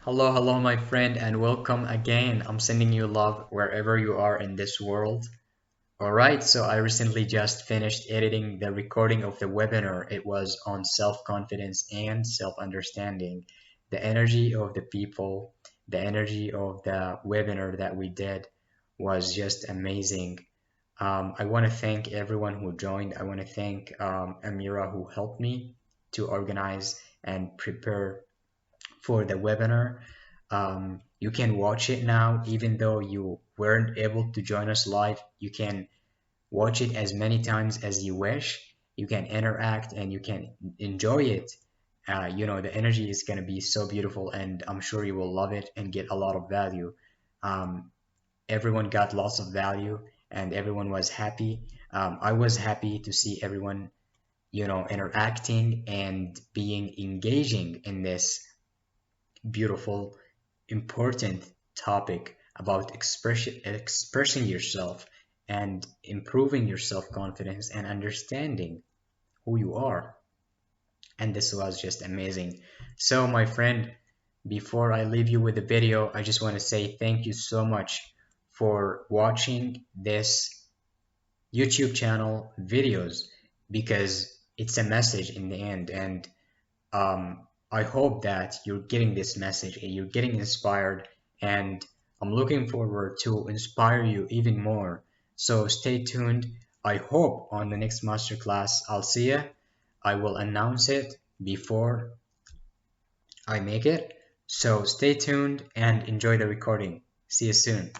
Hello, hello, my friend, and welcome again. I'm sending you love wherever you are in this world. Alright, so I recently just finished editing the recording of the webinar. It was on self-confidence and self-understanding. The energy of the people, the energy of the webinar that we did was just amazing. I want to thank everyone who joined. I want to thank Amira who helped me to organize and prepare for the webinar. You can watch it now, even though you weren't able to join us live. You can watch it as many times as you wish. You can interact and you can enjoy it. The energy is going to be so beautiful, and I'm sure you will love it and get a lot of value. Um, Everyone got lots of value, and everyone was happy. I was happy to see everyone, interacting and being engaging in this beautiful, important topic about expressing yourself and improving your self-confidence and understanding who you are. And this was just amazing. So, my friend, before I leave you with the video, I just want to say thank you so much for watching this YouTube channel videos because it's a message in the end. And I hope that you're getting this message and you're getting inspired, and I'm looking forward to inspire you even more. So stay tuned. I hope on the next masterclass I'll see you. I will announce it before I make it. So stay tuned and enjoy the recording. See you soon.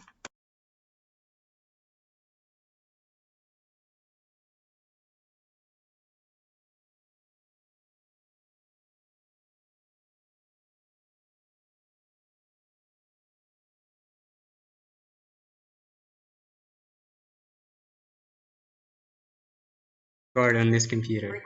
Record on this computer.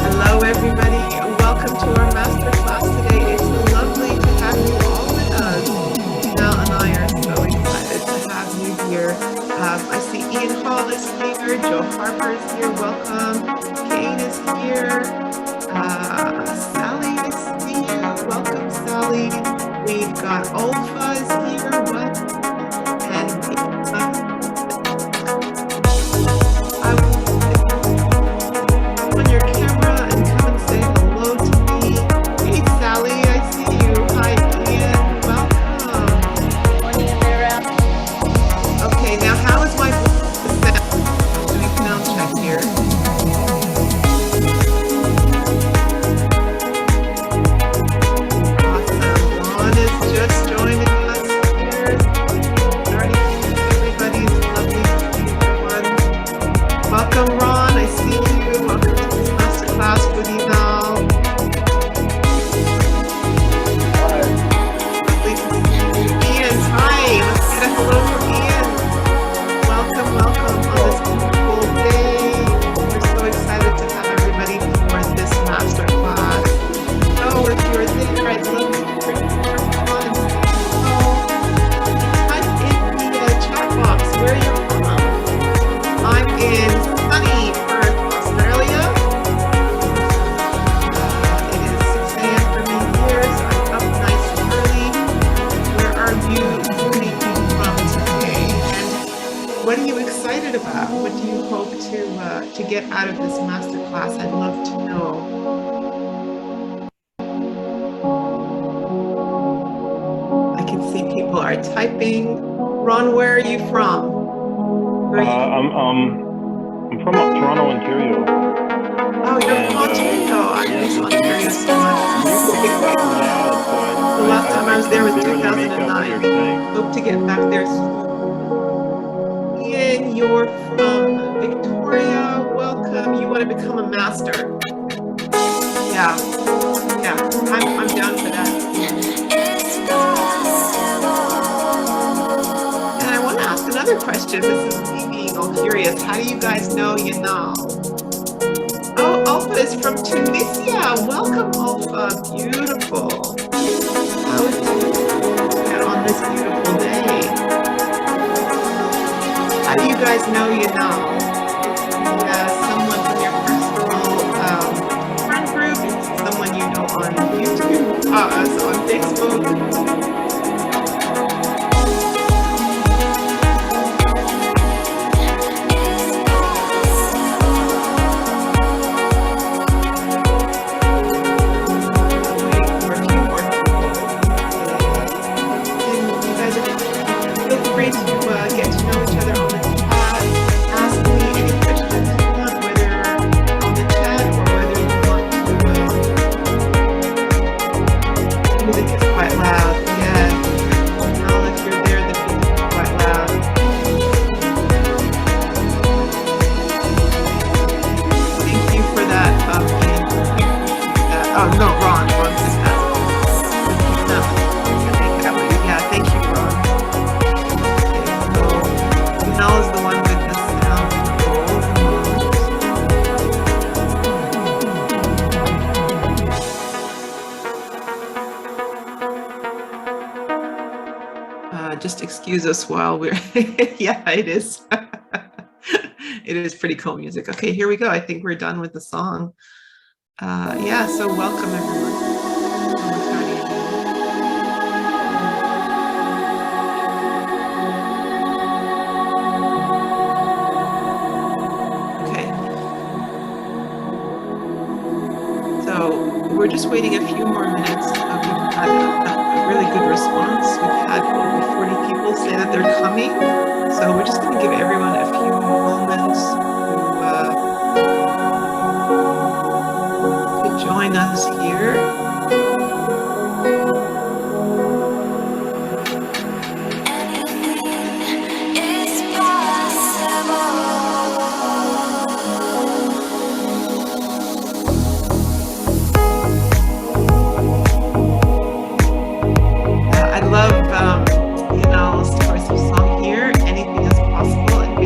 Hello, everybody. Welcome to our masterclass today. It's lovely to have you all with us. Mel and I are so excited to have you here. I see Ian Hall is here, Joe Harper is here. Welcome. Kane is here. Sally, I see you. Welcome, Sally. We've got Olfa is here. What? And I will on your camera and come and say hello to me. Hey Sally, I see you. Hi Ian, welcome. Morning, Amira. Okay, now how is my sound? Doing sound check here. Awesome. Juan is just joining us here. you excited about? What do you hope to get out of this masterclass? I'd love to know. I can see people are typing. Ron, where are you from? Where are you? I'm from Toronto, Ontario. Oh, you're from Ontario. I miss Ontario so much. The last time I was there was 2009. Hope to get back there soon. Ian, you're from Victoria. Welcome. You want to become a master? Yeah, I'm down for that. And I want to ask another question. This is me being all curious. How do you guys know Yanal? Oh, Alpha is from Tunisia. Welcome, Alpha. Beautiful. How is it on this beautiful day? How do you guys know Yanal? Someone from your personal friend group? Someone you know on YouTube? On Facebook? Just excuse us while we're yeah, it is it is pretty cool music. Okay, here we go. I think we're done with the song. Yeah, so welcome everyone. Okay, so we're just waiting a few more minutes. We've had a really good response. We've had over 40 people say that they're coming. So we're just going to give everyone a few moments to join us here. I love, you know, Stories of Song here. Anything is possible. And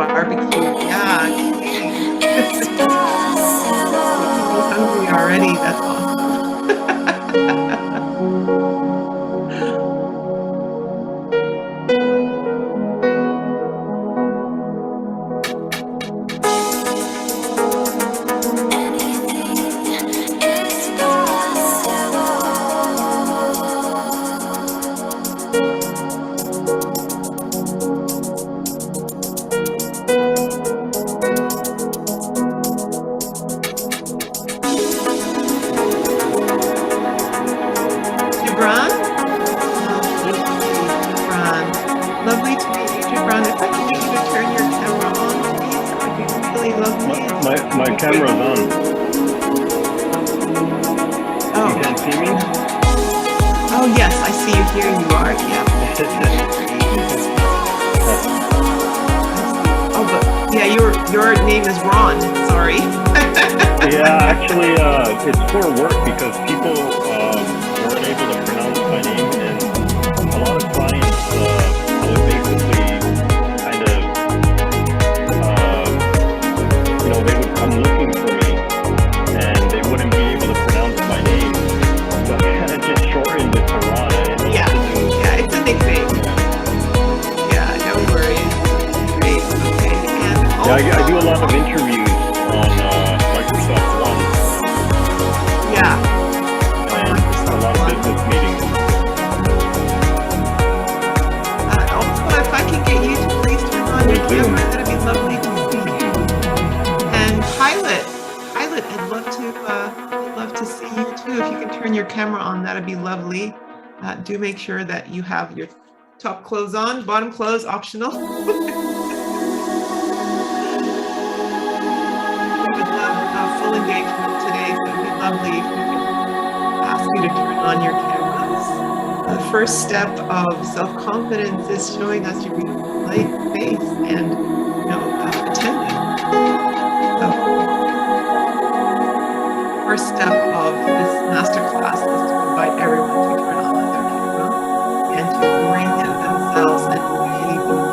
barbecue. Yeah, okay. Making me hungry already. That's awesome. Gibran? Okay, Gibran. Lovely to meet you, Gibran. If I could get you to turn your camera on, please, that would be really lovely. My camera's on. Oh. You can't see me? Oh, yes, I see you. Here you are. Yeah. Oh, but yeah, your name is Ron. Sorry. Yeah, actually, it's for work because people weren't able to pronounce my name, and a lot of clients would basically kind of, they would come looking for me, and they wouldn't be able to pronounce my name, so I kind of just shortened it to Ron. I didn't know Yeah, what to do. yeah, it's a nickname. Yeah, no worries. Great. Okay, and Yeah, I do a lot of interviews on Microsoft One. Yeah. And a lot of business meetings. Also, if I can get you to please turn on your camera, that'd be lovely to see you. And Pilot, I'd love to see you too. If you can turn your camera on, that'd be lovely. Do make sure that you have your top clothes on, bottom clothes optional. We would love full engagement today, so it'd be lovely if we could ask you to turn on your cameras. The first step of self-confidence is showing us your right face and attending. So, first step of this masterclass is to invite everyone to turn on their camera and to bring in themselves and really be here.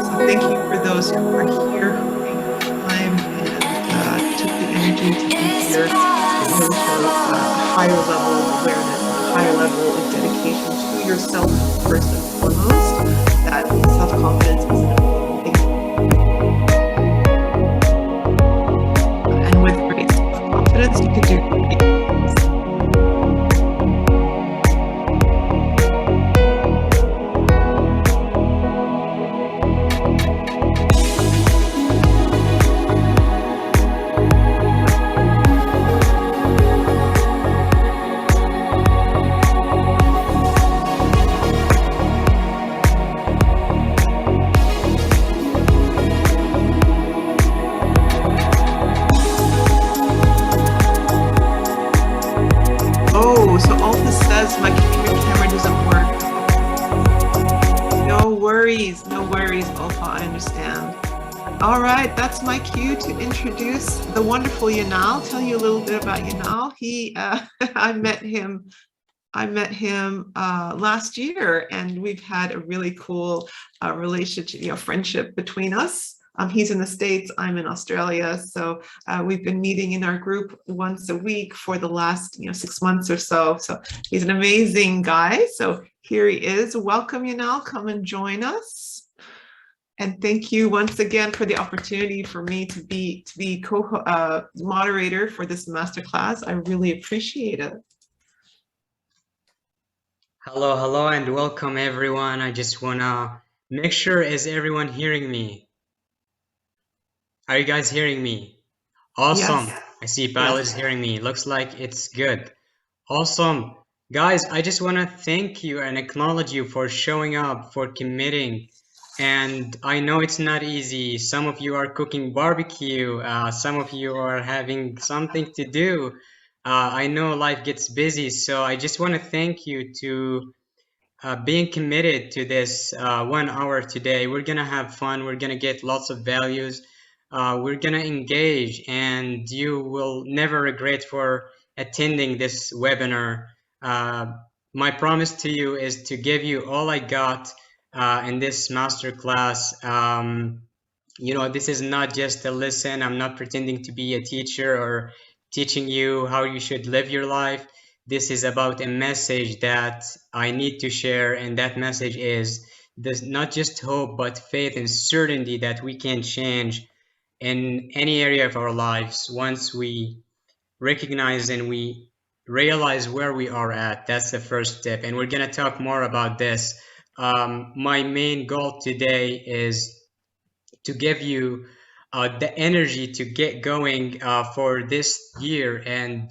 So thank you for those who are here, who made the time and took the energy to be here. It really shows a higher level of awareness, a higher level of dedication to yourself first and foremost. That self-confidence is an important thing. And with great self-confidence, you can do great things. Oh, so Alpha says my computer camera doesn't work. No worries, Alpha, I understand. All right, that's my cue to introduce the wonderful Yanal. Tell you a little bit about Yanal. I met him last year, and we've had a really cool relationship, friendship between us. He's in the States, I'm in Australia, so we've been meeting in our group once a week for the last 6 months or so. So he's an amazing guy. So here he is. Welcome, Yanal. Come and join us. And thank you once again for the opportunity for me to be co-moderator for this masterclass. I really appreciate it. Hello, and welcome everyone. I just wanna make sure, is everyone hearing me? Are you guys hearing me? Awesome. Yes. I see Pilot is hearing me. Looks like it's good. Awesome. Guys, I just want to thank you and acknowledge you for showing up, for committing. And I know it's not easy. Some of you are cooking barbecue. Some of you are having something to do. I know life gets busy, so I just want to thank you to being committed to this 1 hour today. We're gonna have fun. We're gonna get lots of values. We're gonna engage, and you will never regret for attending this webinar. My promise to you is to give you all I got in this masterclass. This is not just a lesson. I'm not pretending to be a teacher or teaching you how you should live your life. This is about a message that I need to share, and that message is this: not just hope, but faith and certainty that we can change in any area of our lives once we recognize and we realize where we are at. That's the first step, and we're going to talk more about this. My main goal today is to give you the energy to get going for this year. And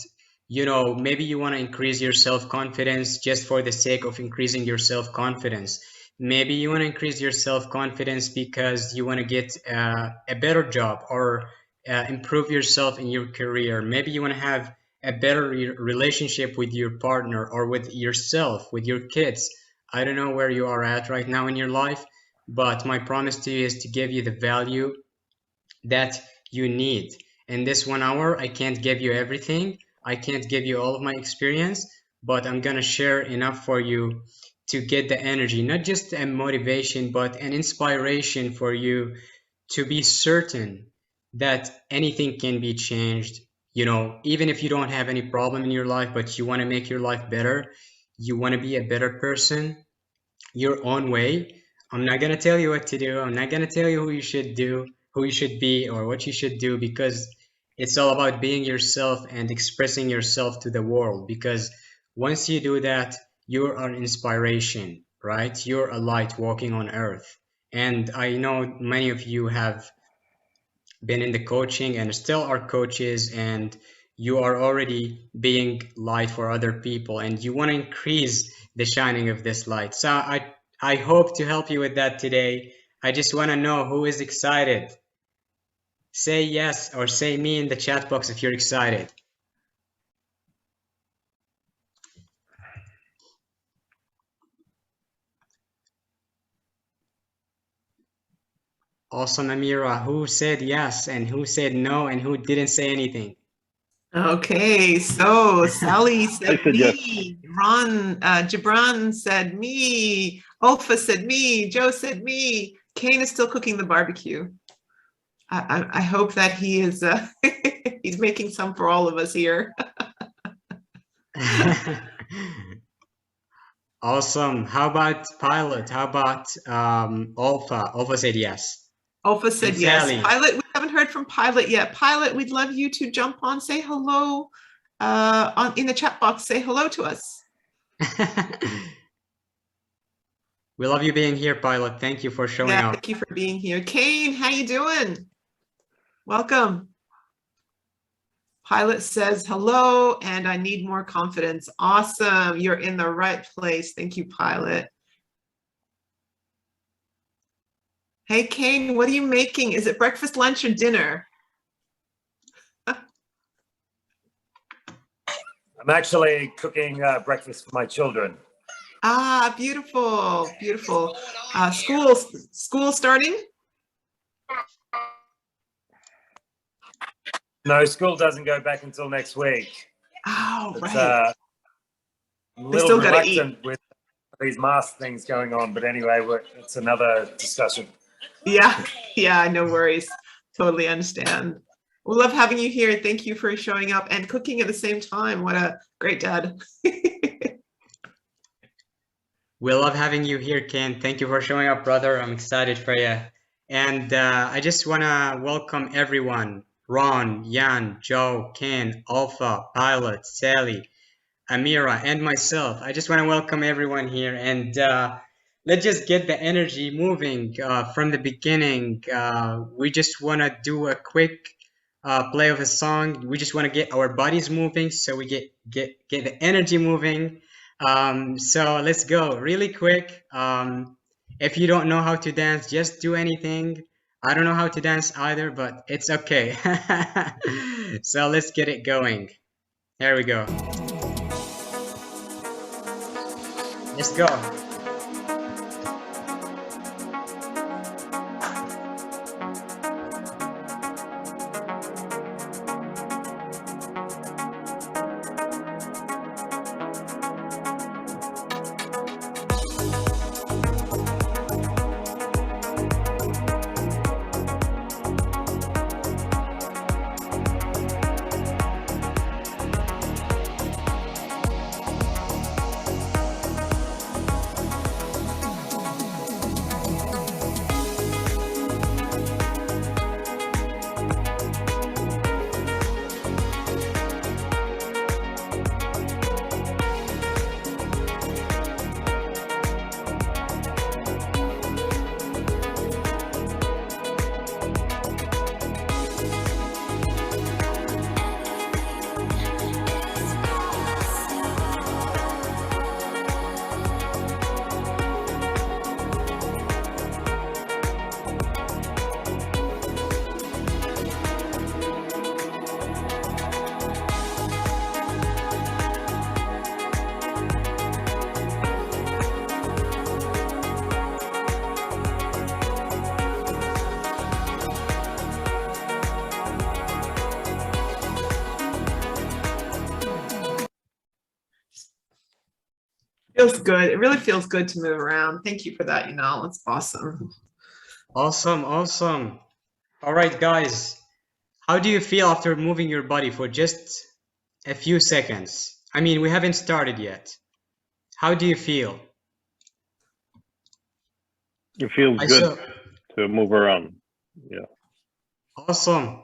maybe you want to increase your self-confidence just for the sake of increasing your self-confidence. Maybe you want to increase your self-confidence because you want to get a better job or improve yourself in your career. Maybe you want to have a better relationship with your partner or with yourself, with your kids. I don't know where you are at right now in your life, but my promise to you is to give you the value that you need. In this 1 hour, I can't give you everything. I can't give you all of my experience, but I'm gonna share enough for you to get the energy, not just a motivation, but an inspiration for you to be certain that anything can be changed. Even if you don't have any problem in your life, but you want to make your life better, you want to be a better person your own way. I'm not going to tell you what to do. I'm not going to tell you who you should do, who you should be, or what you should do, because it's all about being yourself and expressing yourself to the world. Because once you do that, you're an inspiration, right? You're a light walking on earth. And I know many of you have been in the coaching and still are coaches, and you are already being light for other people, and you want to increase the shining of this light. So I hope to help you with that today. I just want to know who is excited. Say yes or say me in the chat box if you're excited. Awesome, Amira. Who said yes and who said no and who didn't say anything? Okay, so Sally said said yes. me, Gibran said me, Olfa said me, Joe said me. Kane is still cooking the barbecue. I hope that he is he's making some for all of us here. Awesome. How about Pilot? How about Olfa? Olfa said yes. Olfa said And yes. Sally. Pilot, we haven't heard from Pilot yet. Pilot, we'd love you to jump on, say hello in the chat box. Say hello to us. We love you being here, Pilot. Thank you for showing up. Thank you for being here. Kane, how you doing? Welcome. Pilot says hello, and I need more confidence. Awesome. You're in the right place. Thank you, Pilot. Hey, Kane, what are you making? Is it breakfast, lunch, or dinner? I'm actually cooking breakfast for my children. Ah, beautiful, beautiful. School starting? No, school doesn't go back until next week. Oh, It's, right. a They little still gotta reluctant with these mask things going on, but anyway, it's another discussion. Yeah, no worries. Totally understand. We love having you here. Thank you for showing up and cooking at the same time. What a great dad. We love having you here, Ken. Thank you for showing up, brother. I'm excited for you. And I just want to welcome everyone. Ron, Jan, Joe, Ken, Alpha, Pilot, Sally, Amira, and myself. I just want to welcome everyone here. And let's just get the energy moving from the beginning. We just want to do a quick play of a song. We just want to get our bodies moving so we get the energy moving. So let's go really quick. If you don't know how to dance, just do anything. I don't know how to dance either, but it's okay. So let's get it going. Here we go. Let's go. Feels good. It really feels good to move around. Thank you for that, It's awesome. Awesome, awesome. All right, guys. How do you feel after moving your body for just a few seconds? I mean, we haven't started yet. How do you feel? It feels I good saw. to move around. Yeah. Awesome.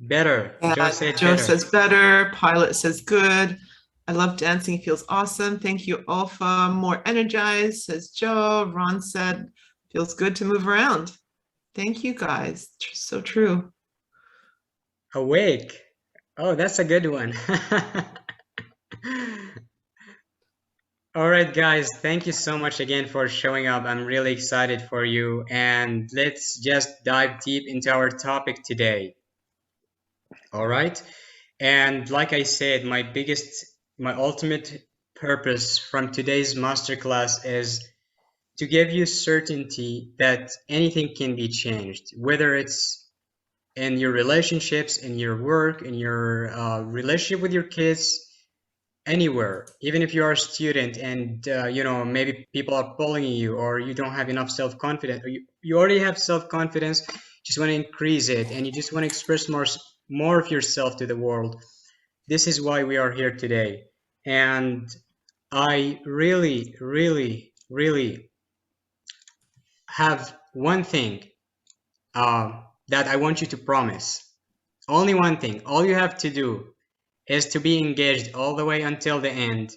Better. Joe Yeah, said Joe better. says better. Pilot says good. I love dancing. Feels awesome. Thank you, Alpha. More energized, says Joe. Ron said, feels good to move around. Thank you, guys. So true. Awake. Oh, that's a good one. All right, guys, thank you so much again for showing up. I'm really excited for you. And let's just dive deep into our topic today. All right. And like I said, my ultimate purpose from today's masterclass is to give you certainty that anything can be changed, whether it's in your relationships, in your work, in your relationship with your kids, anywhere. Even if you are a student and maybe people are bullying you, or you don't have enough self-confidence, or you already have self-confidence, just want to increase it, and you just want to express more of yourself to the world. This is why we are here today. And I really, really, really have one thing that I want you to promise. Only one thing. All you have to do is to be engaged all the way until the end.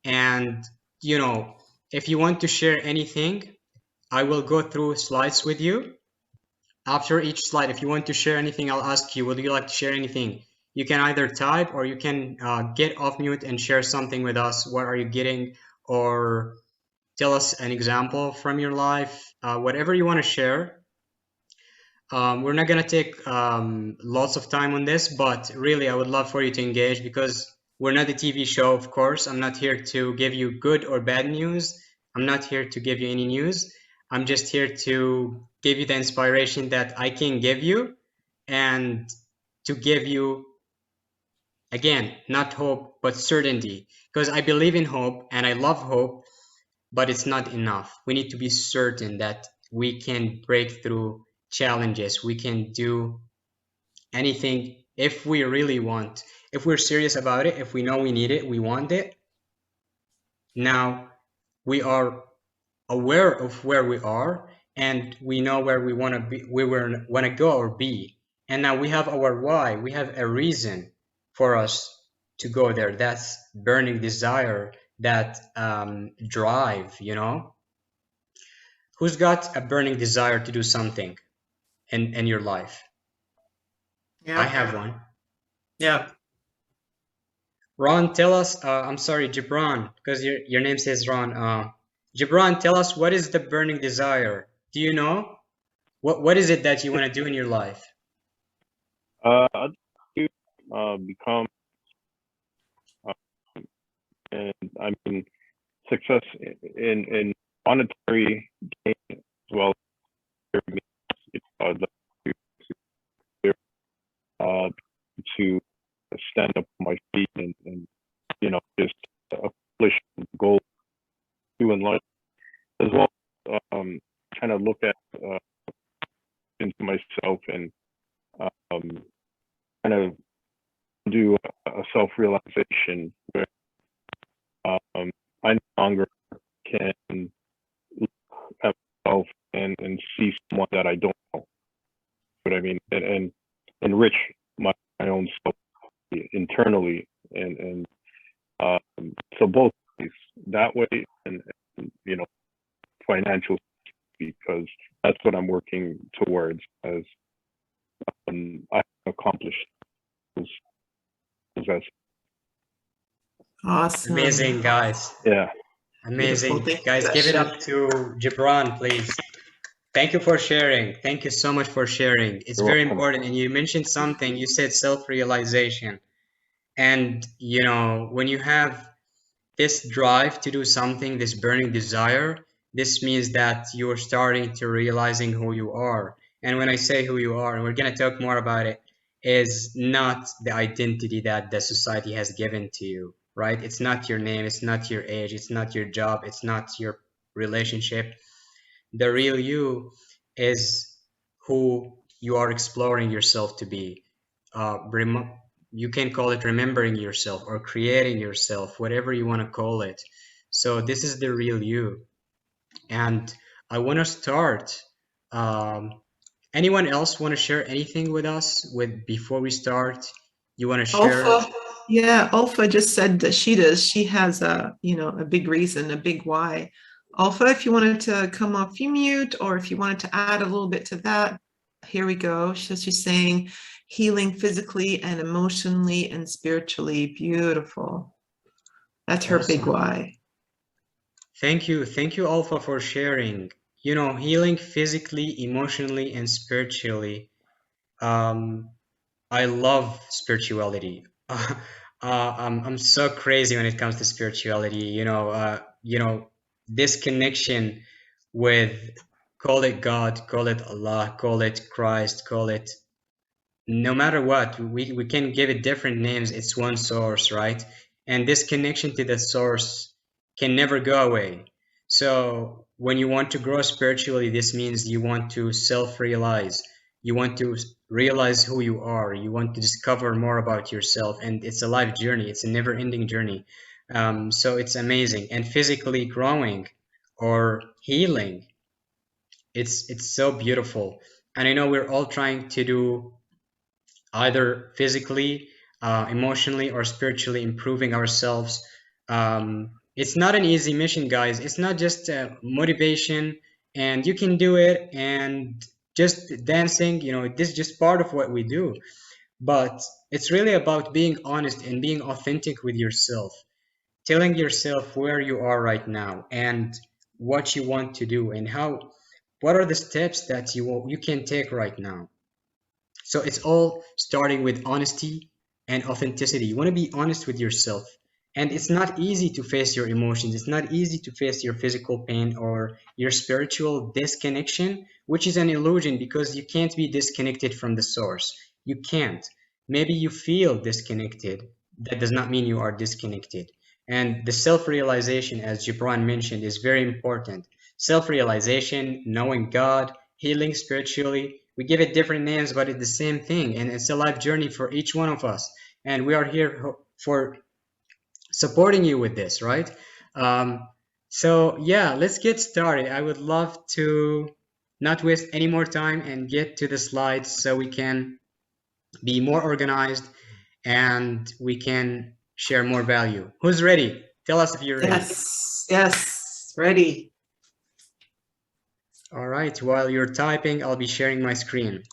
And, if you want to share anything, I will go through slides with you. After each slide, if you want to share anything, I'll ask you, would you like to share anything? You can either type, or you can get off mute and share something with us. What are you getting? Or tell us an example from your life. Whatever you want to share. We're not going to take lots of time on this, but really I would love for you to engage, because we're not a TV show, of course. I'm not here to give you good or bad news. I'm not here to give you any news. I'm just here to give you the inspiration that I can give you, and to give you, again, not hope, but certainty. Because I believe in hope and I love hope, but it's not enough. We need to be certain that we can break through challenges. We can do anything if we really want. If we're serious about it, if we know we need it, we want it. Now we are aware of where we are, and we know where we want to be, where we want to go or be. And now we have our why. We have a reason for us to go there. That's burning desire, that drive, Who's got a burning desire to do something in your life? Yeah. I have one. Yeah. Ron, tell us, I'm sorry, Gibran, because your name says Ron. Gibran, tell us, what is the burning desire? Do you know? What is it that you want to do in your life? I'd like to become, and I mean, success in monetary gain as well. I'd like to stand up on my feet and just accomplish goals to in life, as well as kind of look at into myself and kind of do a self-realization where I no longer can look at myself and see someone that I don't know. But I mean, and enrich my own self internally, and so both ways, that way, and financial, because that's what I'm working towards as I accomplished those as Awesome. Amazing, guys. yeah. Amazing. Beautiful. Thank you Guys, for that give it share. up to Gibran, please. Thank you for sharing. Thank you so much for sharing. It's You're very welcome. important. And you mentioned something, you said self-realization. And, when you have this drive to do something, this burning desire, this means that you're starting to realizing who you are. And when I say who you are, and we're going to talk more about it, is not the identity that the society has given to you. right? It's not your name, it's not your age, it's not your job, it's not your relationship. The real you is who you are exploring yourself to be. You can call it remembering yourself or creating yourself, whatever you want to call it. So this is the real you. And I want to start. Um, Anyone else want to share anything with us with before we start? You want to share? Alpha, yeah, Alpha just said that she does. She has a big reason, a big why. Alpha, if you wanted to come off your mute, or if you wanted to add a little bit to that, here we go. So she's saying healing physically and emotionally and spiritually. Beautiful. That's her big Awesome. why. Thank you, Alpha, for sharing. Healing physically, emotionally, and spiritually. Um, I love spirituality. I'm so crazy when it comes to spirituality. This connection with, call it God, call it Allah, call it Christ, call it, no matter what, we can give it different names. It's one source, right? And this connection to the source can never go away. So when you want to grow spiritually, this means you want to self-realize. You want to realize who you are. You want to discover more about yourself. And it's a life journey. It's a never-ending journey. So it's amazing. And physically growing or healing, it's so beautiful. And I know we're all trying to do either physically, emotionally, or spiritually improving ourselves. It's not an easy mission, guys. It's not just motivation and you can do it and just dancing. This is just part of what we do. But it's really about being honest and being authentic with yourself, telling yourself where you are right now and what you want to do and what are the steps that you can take right now. So it's all starting with honesty and authenticity. You want to be honest with yourself. And it's not easy to face your emotions. It's not easy to face your physical pain or your spiritual disconnection, which is an illusion because you can't be disconnected from the source. You can't. Maybe you feel disconnected. That does not mean you are disconnected. And the self-realization, as Gibran mentioned, is very important. Self-realization, knowing God, healing spiritually, we give it different names, but it's the same thing. And it's a life journey for each one of us. And we are here for supporting you with this, right? So yeah, let's get started. I would love to not waste any more time and get to the slides so we can be more organized and we can share more value. Who's ready? Tell us if you're ready. Yes, ready. All right, while you're typing, I'll be sharing my screen.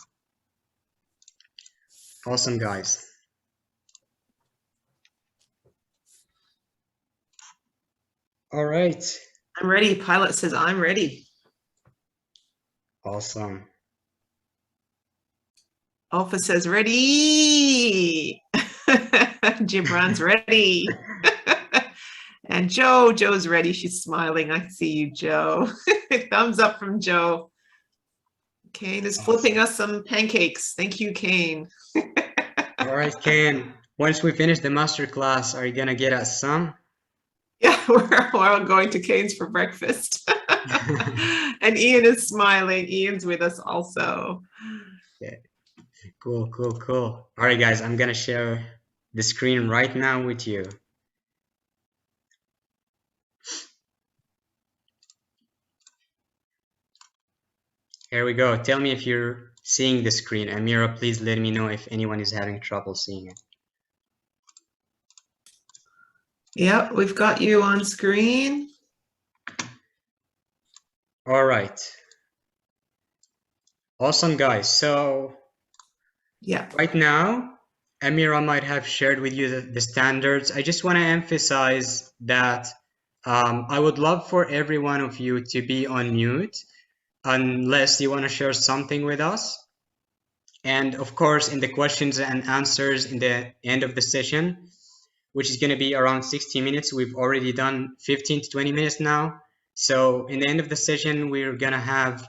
Awesome, guys. All right. I'm ready. Pilot says, I'm ready. Awesome. Alpha says, ready. Gibran's ready. And Joe's ready. She's smiling. I see you, Joe. Thumbs up from Joe. Kane is flipping us some pancakes. Thank you, Kane. All right, Kane. Once we finish the masterclass, are you going to get us some? Yeah, we're all going to Kane's for breakfast. And Ian is smiling. Ian's with us also. Yeah. Cool. All right, guys, I'm going to share the screen right now with you. Here we go. Tell me if you're seeing the screen. Amira, please let me know if anyone is having trouble seeing it. Yep, we've got you on screen. All right. Awesome, guys. So yeah, right now, Amira might have shared with you the standards. I just want to emphasize that I would love for every one of you to be on mute unless you want to share something with us. And of course, in the questions and answers in the end of the session, which is going to be around 60 minutes. We've already done 15 to 20 minutes now. So in the end of the session, we're going to have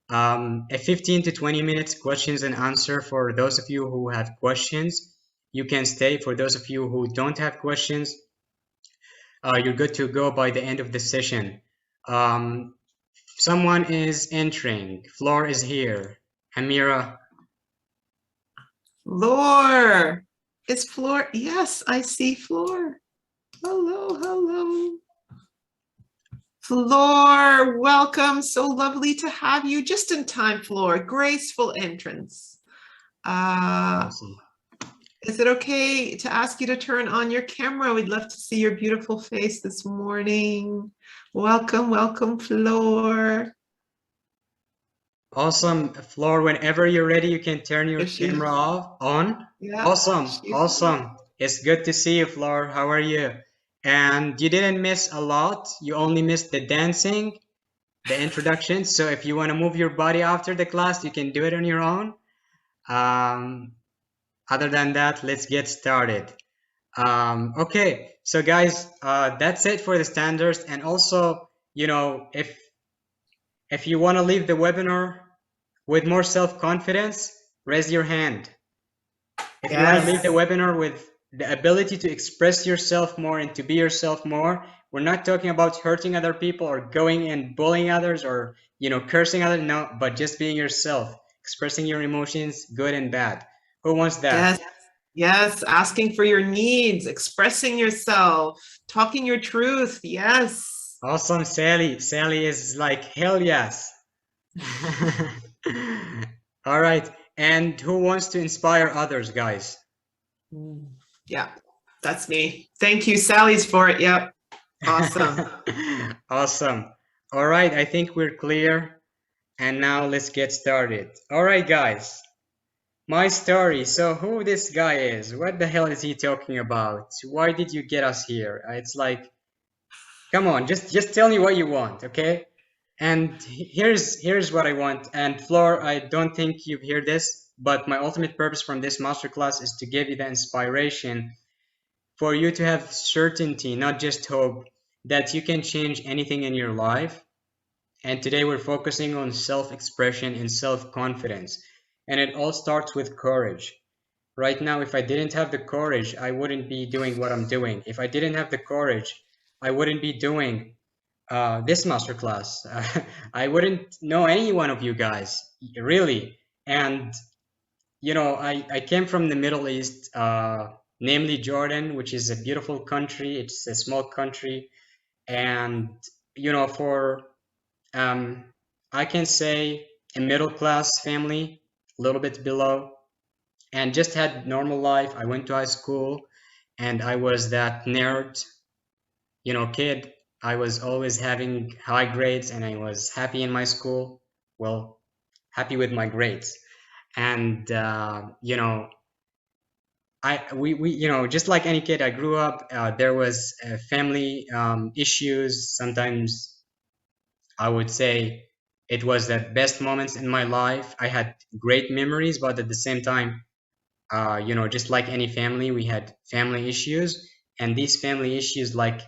a 15 to 20 minutes questions and answer for those of you who have questions. You can stay. For those of you who don't have questions, You're good to go by the end of the session. Um, Someone is entering. Floor is here. Amira. Floor. Is Floor? Yes, I see Floor. Hello, hello. Floor, welcome. So lovely to have you. Just in time, Floor. Graceful entrance. Awesome. Is it okay to ask you to turn on your camera? We'd love to see your beautiful face this morning. Welcome, welcome, Floor. Awesome. Floor, whenever you're ready, you can turn your There she is. camera off, on. Yeah. Awesome. she's- Awesome. It's good to see you, Floor. How are you? And you didn't miss a lot. You only missed the dancing, the introduction. So if you want to move your body after the class, you can do it on your own. Other than that, let's get started. Okay, so guys, that's it for the standards. And also, you know, if you want to leave the webinar with more self-confidence, raise your hand. If you want to leave the webinar with the ability to express yourself more and to be yourself more, we're not talking about hurting other people or going and bullying others or, you know, cursing others. No, but just being yourself, expressing your emotions, good and bad. Who wants that? Yes, yes, asking for your needs, expressing yourself, talking your truth. Yes. Awesome, Sally. Sally is like, hell yes. All right. And who wants to inspire others, guys? Yeah, that's me. Thank you, Sally's for it. Yep. Awesome. Awesome. All right. I think we're clear. And now let's get started. All right, guys. My story. So who this guy is? What the hell is he talking about? Why did you get us here? It's like, come on, just tell me what you want, okay? And here's what I want. And Floor, I don't think you've heard this, but my ultimate purpose from this masterclass is to give you the inspiration for you to have certainty, not just hope, that you can change anything in your life. And today we're focusing on self-expression and self-confidence. And it all starts with courage. Right now, if I didn't have the courage, I wouldn't be doing what I'm doing. If I didn't have the courage, I wouldn't be doing this masterclass. I wouldn't know any one of you guys, really. And, you know, I came from the Middle East, namely Jordan, which is a beautiful country. It's a small country. And, you know, for, I can say a middle class family, a little bit below, and just had normal life. I went to high school and I was that nerd, you know, kid. I was always having high grades and I was happy in my school. Well, happy with my grades. And, you know, we, you know, just like any kid, I grew up, there was family issues. Sometimes I would say it was the best moments in my life. I had great memories, but at the same time, you know, just like any family, we had family issues, and these family issues like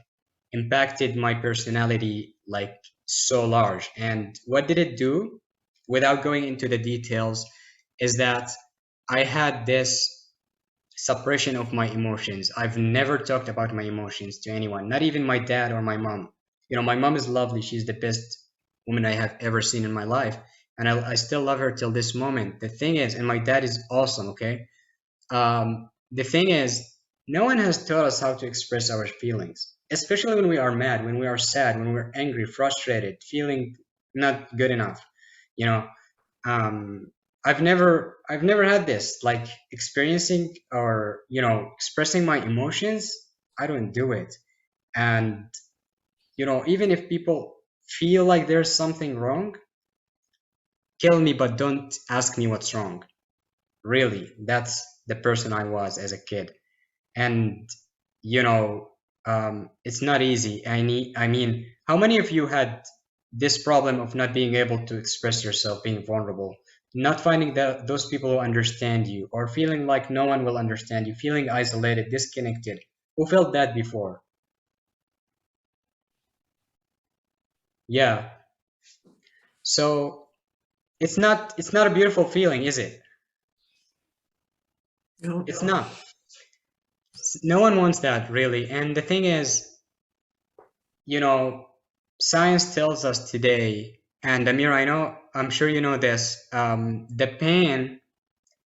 impacted my personality like so large. And what did it do? Without going into the details, is that I had this suppression of my emotions. I've never talked about my emotions to anyone, not even my dad or my mom. You know, my mom is lovely. She's the best woman I have ever seen in my life. And I still love her till this moment. The thing is, and my dad is awesome, okay? The thing is, no one has taught us how to express our feelings, especially when we are mad, when we are sad, when we're angry, frustrated, feeling not good enough. You know, I've never had this like experiencing or you know expressing my emotions. I don't do it, and you know even if people feel like there's something wrong, kill me, but don't ask me what's wrong. Really, that's the person I was as a kid. And you know it's not easy. I mean, how many of you had this problem of not being able to express yourself, being vulnerable, not finding those people who understand you, or feeling like no one will understand you, feeling isolated, disconnected? Who felt that before? Yeah. So it's not a beautiful feeling, is it? No. It's not. No one wants that, really. And the thing is, you know, science tells us today, and Amir, I'm sure you know this, the pain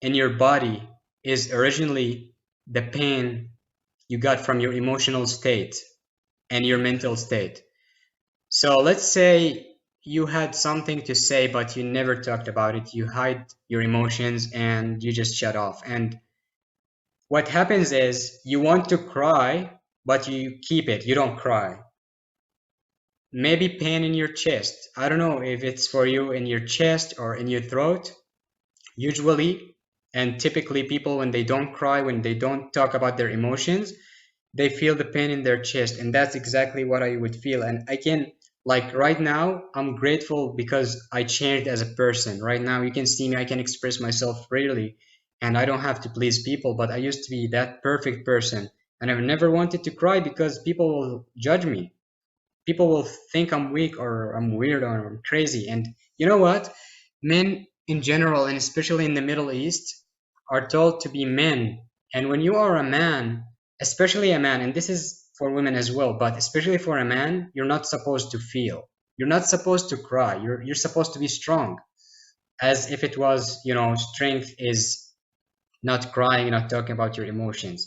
in your body is originally the pain you got from your emotional state and your mental state. So let's say you had something to say, but you never talked about it. You hide your emotions and you just shut off. And what happens is you want to cry, but you keep it. You don't cry. Maybe pain in your chest. I don't know if it's for you in your chest or in your throat. Usually and typically, people, when they don't cry, when they don't talk about their emotions, they feel the pain in their chest. And that's exactly what I would feel. And I can, like right now, I'm grateful because I changed as a person. Right now, you can see me, I can express myself freely and I don't have to please people. But I used to be that perfect person. And I've never wanted to cry because people will judge me. People will think I'm weak or I'm weird or I'm crazy. And you know what? Men in general, and especially in the Middle East, are told to be men. And when you are a man, especially a man, and this is for women as well, but especially for a man, you're not supposed to feel. You're not supposed to cry. You're supposed to be strong, as if it was, strength is not crying, not talking about your emotions.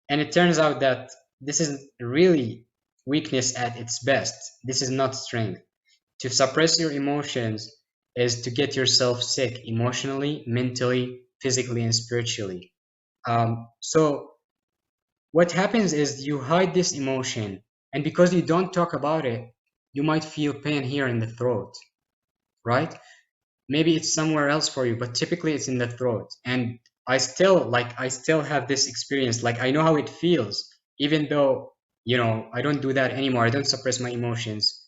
And it turns out that this is really weakness at its best. This is not strength. To suppress your emotions is to get yourself sick emotionally, mentally, physically, and spiritually. So what happens is you hide this emotion, and because you don't talk about it, you might feel pain here in the throat, right? Maybe it's somewhere else for you, but typically it's in the throat. And I still have this experience. Like, I know how it feels, even though, I don't do that anymore. I don't suppress my emotions.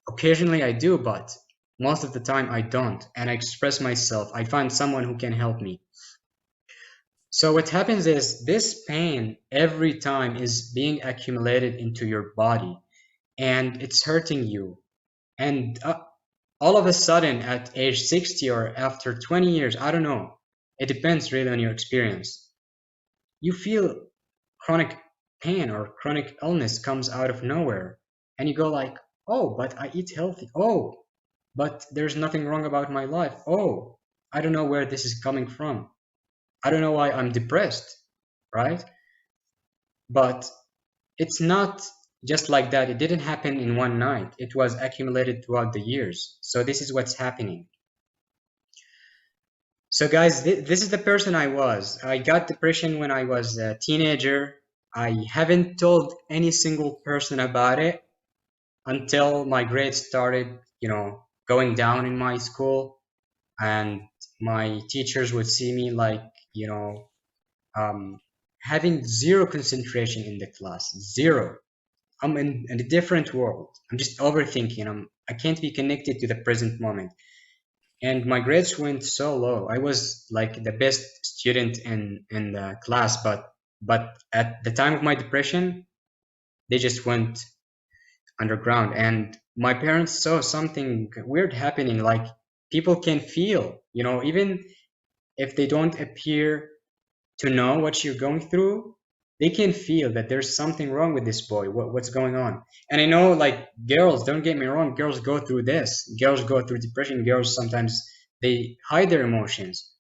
Occasionally I do, but most of the time I don't. And I express myself. I find someone who can help me. So what happens is this pain every time is being accumulated into your body and it's hurting you. And all of a sudden at age 60 or after 20 years, I don't know, it depends really on your experience, you feel chronic pain or chronic illness comes out of nowhere. And you go like, oh, but I eat healthy. Oh, but there's nothing wrong about my life. Oh, I don't know where this is coming from. I don't know why I'm depressed, right? But it's not just like that. It didn't happen in one night. It was accumulated throughout the years. So this is what's happening. So guys, this is the person I was. I got depression when I was a teenager. I haven't told any single person about it until my grades started, going down in my school, and my teachers would see me like, um, having zero concentration in the class, zero. I'm in a different world. I'm just overthinking. I can't be connected to the present moment. And my grades went so low. I was like the best student in the class, but at the time of my depression, they just went underground. And my parents saw something weird happening. Like, people can feel, even if they don't appear to know what you're going through, they can feel that there's something wrong with this boy. What's going on? And I know, like, girls, don't get me wrong, girls go through this. Girls go through depression. Girls sometimes they hide their emotions.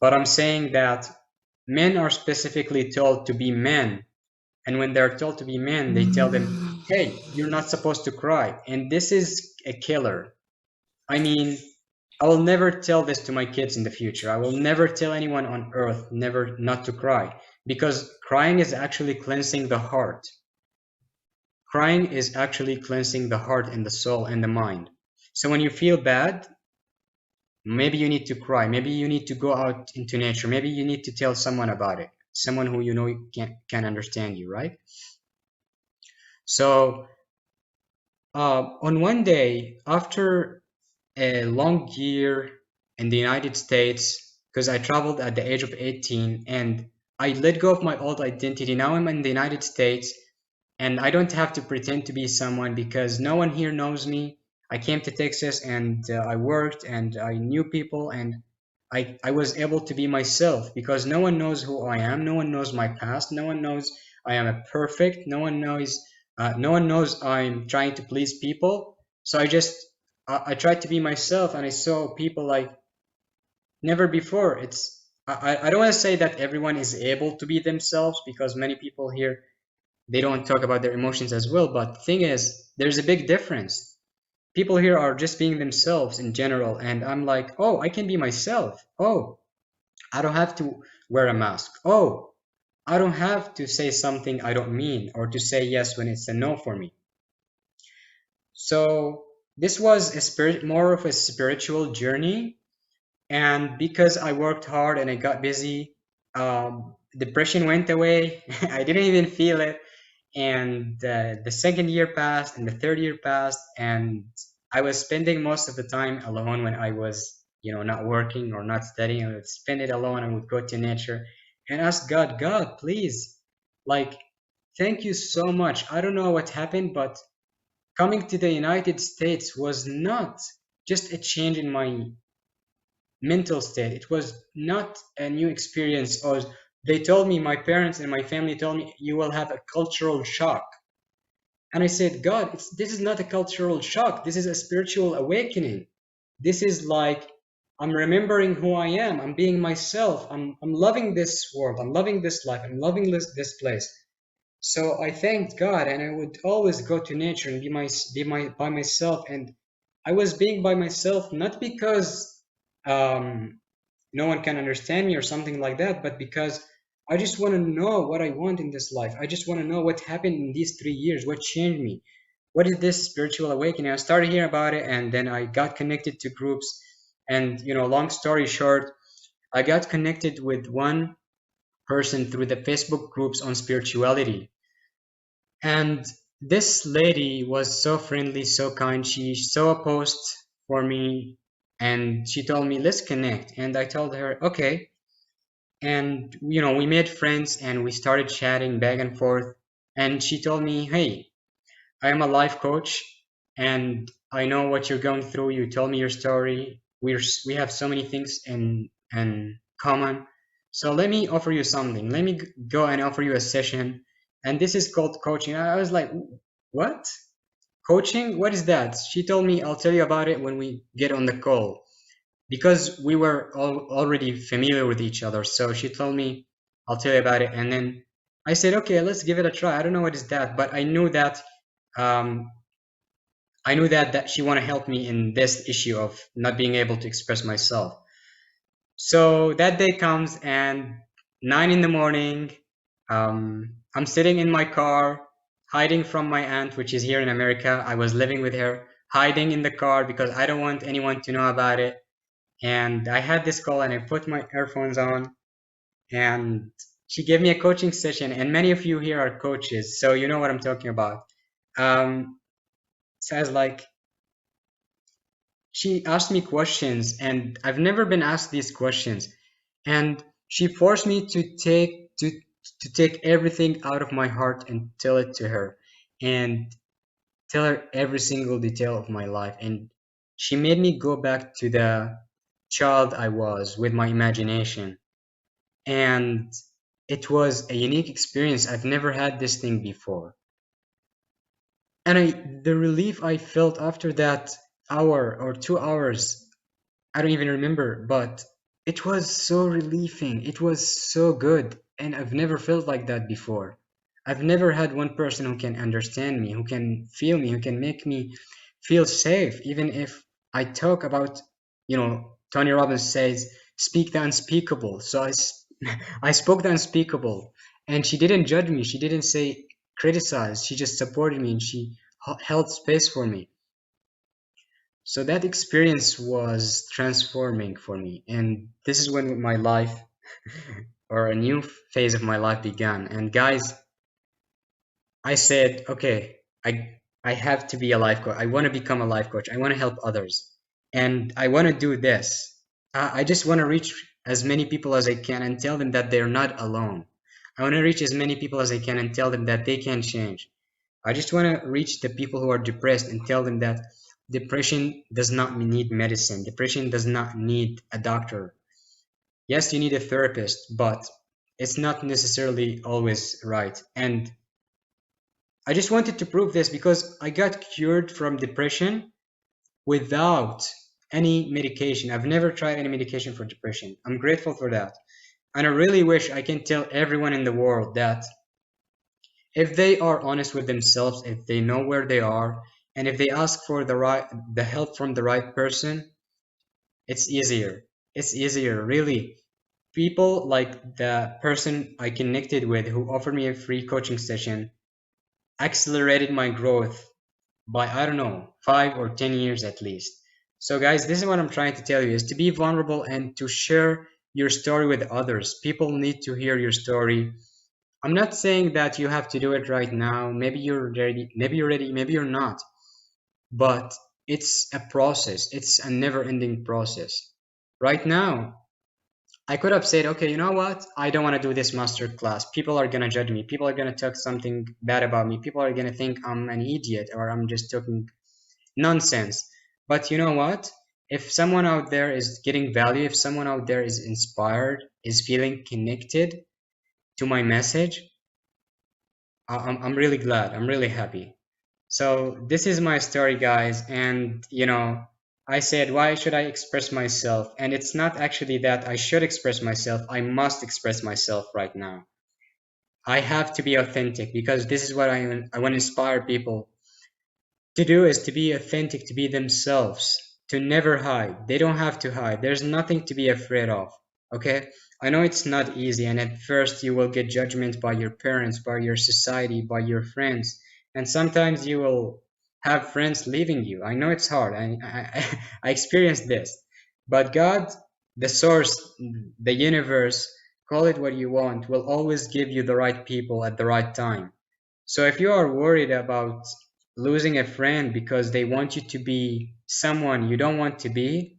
But I'm saying that men are specifically told to be men. And when they're told to be men, they tell them, hey, you're not supposed to cry. And this is a killer. I mean, I will never tell this to my kids in the future. I will never tell anyone on earth never not to cry, because crying is actually cleansing the heart. Crying is actually cleansing the heart and the soul and the mind. So when you feel bad, maybe you need to cry. Maybe you need to go out into nature. Maybe you need to tell someone about it. Someone who can understand you, right? So on one day, after a long year in the United States, because I traveled at the age of 18 and I let go of my old identity. Now I'm in the United States and I don't have to pretend to be someone because no one here knows me. I came to Texas and I worked and I knew people, and I was able to be myself because no one knows who I am. No one knows my past. No one knows I am a perfect. No one knows No one knows I'm trying to please people, so I tried to be myself, and I saw people like never before. I don't want to say that everyone is able to be themselves, because many people here, they don't talk about their emotions as well. But the thing is, there's a big difference. People here are just being themselves in general, and I'm like, oh, I can be myself. Oh, I don't have to wear a mask. Oh, I don't have to say something I don't mean, or to say yes when it's a no for me. So this was more of a spiritual journey. And because I worked hard and I got busy, depression went away. I didn't even feel it. And the second year passed, and the third year passed, and I was spending most of the time alone when I was, not working or not studying. I would spend it alone. I would go to nature and ask God, God, please, like, thank you so much. I don't know what happened, but coming to the United States was not just a change in my mental state. It was not a new experience. Or they told me, my parents and my family told me, you will have a cultural shock. And I said, God, this is not a cultural shock. This is a spiritual awakening. This is like, I'm remembering who I am. I'm being myself. I'm loving this world. I'm loving this life. I'm loving this place. So I thanked God, and I would always go to nature and by myself. And I was being by myself not because no one can understand me or something like that, but because I just want to know what I want in this life. I just want to know what happened in these 3 years, what changed me, what is this spiritual awakening. I started hearing about it, and then I got connected to groups. And long story short, I got connected with one person through the Facebook groups on spirituality. And this lady was so friendly, so kind. She saw a post for me, and she told me, let's connect. And I told her, okay. And, we made friends, and we started chatting back and forth. And she told me, hey, I am a life coach, and I know what you're going through. You told me your story. We have so many things in common. So let me offer you something. Let me go and offer you a session. And this is called coaching. I was like, what? Coaching? What is that? She told me, I'll tell you about it when we get on the call, because we were already familiar with each other. So she told me, I'll tell you about it. And then I said, okay, let's give it a try. I don't know what is that, but um, I knew that she want to help me in this issue of not being able to express myself. So that day comes, and 9 in the morning, I'm sitting in my car, hiding from my aunt, which is here in America. I was living with her, hiding in the car because I don't want anyone to know about it. And I had this call, and I put my earphones on, and she gave me a coaching session. And many of you here are coaches, so you know what I'm talking about. So I was like, she asked me questions, and I've never been asked these questions. And she forced me to take everything out of my heart and tell it to her, and tell her every single detail of my life. And she made me go back to the child I was with my imagination. And it was a unique experience. I've never had this thing before. And the relief I felt after that hour or 2 hours, I don't even remember, but it was so relieving. It was so good. And I've never felt like that before. I've never had one person who can understand me, who can feel me, who can make me feel safe, even if I talk about, Tony Robbins says, speak the unspeakable. So I spoke the unspeakable, and she didn't judge me. She didn't say criticize. She just supported me, and she held space for me. So that experience was transforming for me. And this is when my life, or a new phase of my life, began. And guys, I said, okay, I have to be a life coach. I want to become a life coach. I want to help others. And I want to do this. I just want to reach as many people as I can and tell them that they're not alone. I want to reach as many people as I can and tell them that they can change. I just want to reach the people who are depressed and tell them that depression does not need medicine. Depression does not need a doctor. Yes, you need a therapist, but it's not necessarily always right. And I just wanted to prove this because I got cured from depression without any medication. I've never tried any medication for depression. I'm grateful for that. And I really wish I can tell everyone in the world that if they are honest with themselves, if they know where they are, and if they ask for the help from the right person, it's easier. It's easier, really. People like the person I connected with who offered me a free coaching session accelerated my growth by, I don't know, 5 or 10 years at least. So guys, this is what I'm trying to tell you, is to be vulnerable and to share your story with others. People need to hear your story. I'm not saying that you have to do it right now. Maybe you're ready, maybe you're not. But it's a process. It's a never-ending process. Right now, I could have said, okay, you know what? I don't want to do this master class. People are going to judge me. People are going to talk something bad about me. People are going to think I'm an idiot or I'm just talking nonsense. But you know what? If someone out there is getting value, if someone out there is inspired, is feeling connected to my message, I'm really glad. I'm really happy. So this is my story, guys. And I said, why should I express myself? And it's not actually that I should express myself. I must express myself right now. I have to be authentic because this is what I want to inspire people to do, is to be authentic, to be themselves, to never hide. They don't have to hide. There's nothing to be afraid of. Okay? I know it's not easy, and at first you will get judgment by your parents, by your society, by your friends, and sometimes you will have friends leaving you. I know it's hard. I experienced this. But God, the source, the universe, call it what you want, will always give you the right people at the right time. So if you are worried about losing a friend because they want you to be someone you don't want to be,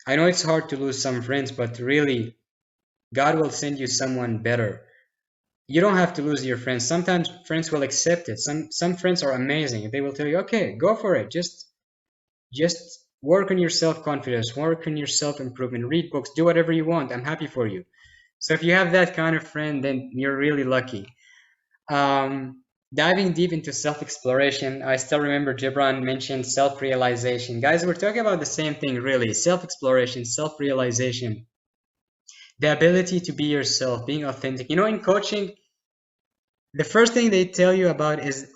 I know it's hard to lose some friends, but really, God will send you someone better. You don't have to lose your friends. Sometimes friends will accept it. Some friends are amazing. They will tell you, okay, go for it. Just work on your self-confidence, work on your self-improvement, read books, do whatever you want. I'm happy for you. So if you have that kind of friend, then you're really lucky. Diving deep into self-exploration, I still remember Gibran mentioned self-realization. Guys, we're talking about the same thing, really. Self-exploration, self-realization, the ability to be yourself, being authentic. In coaching, the first thing they tell you about is,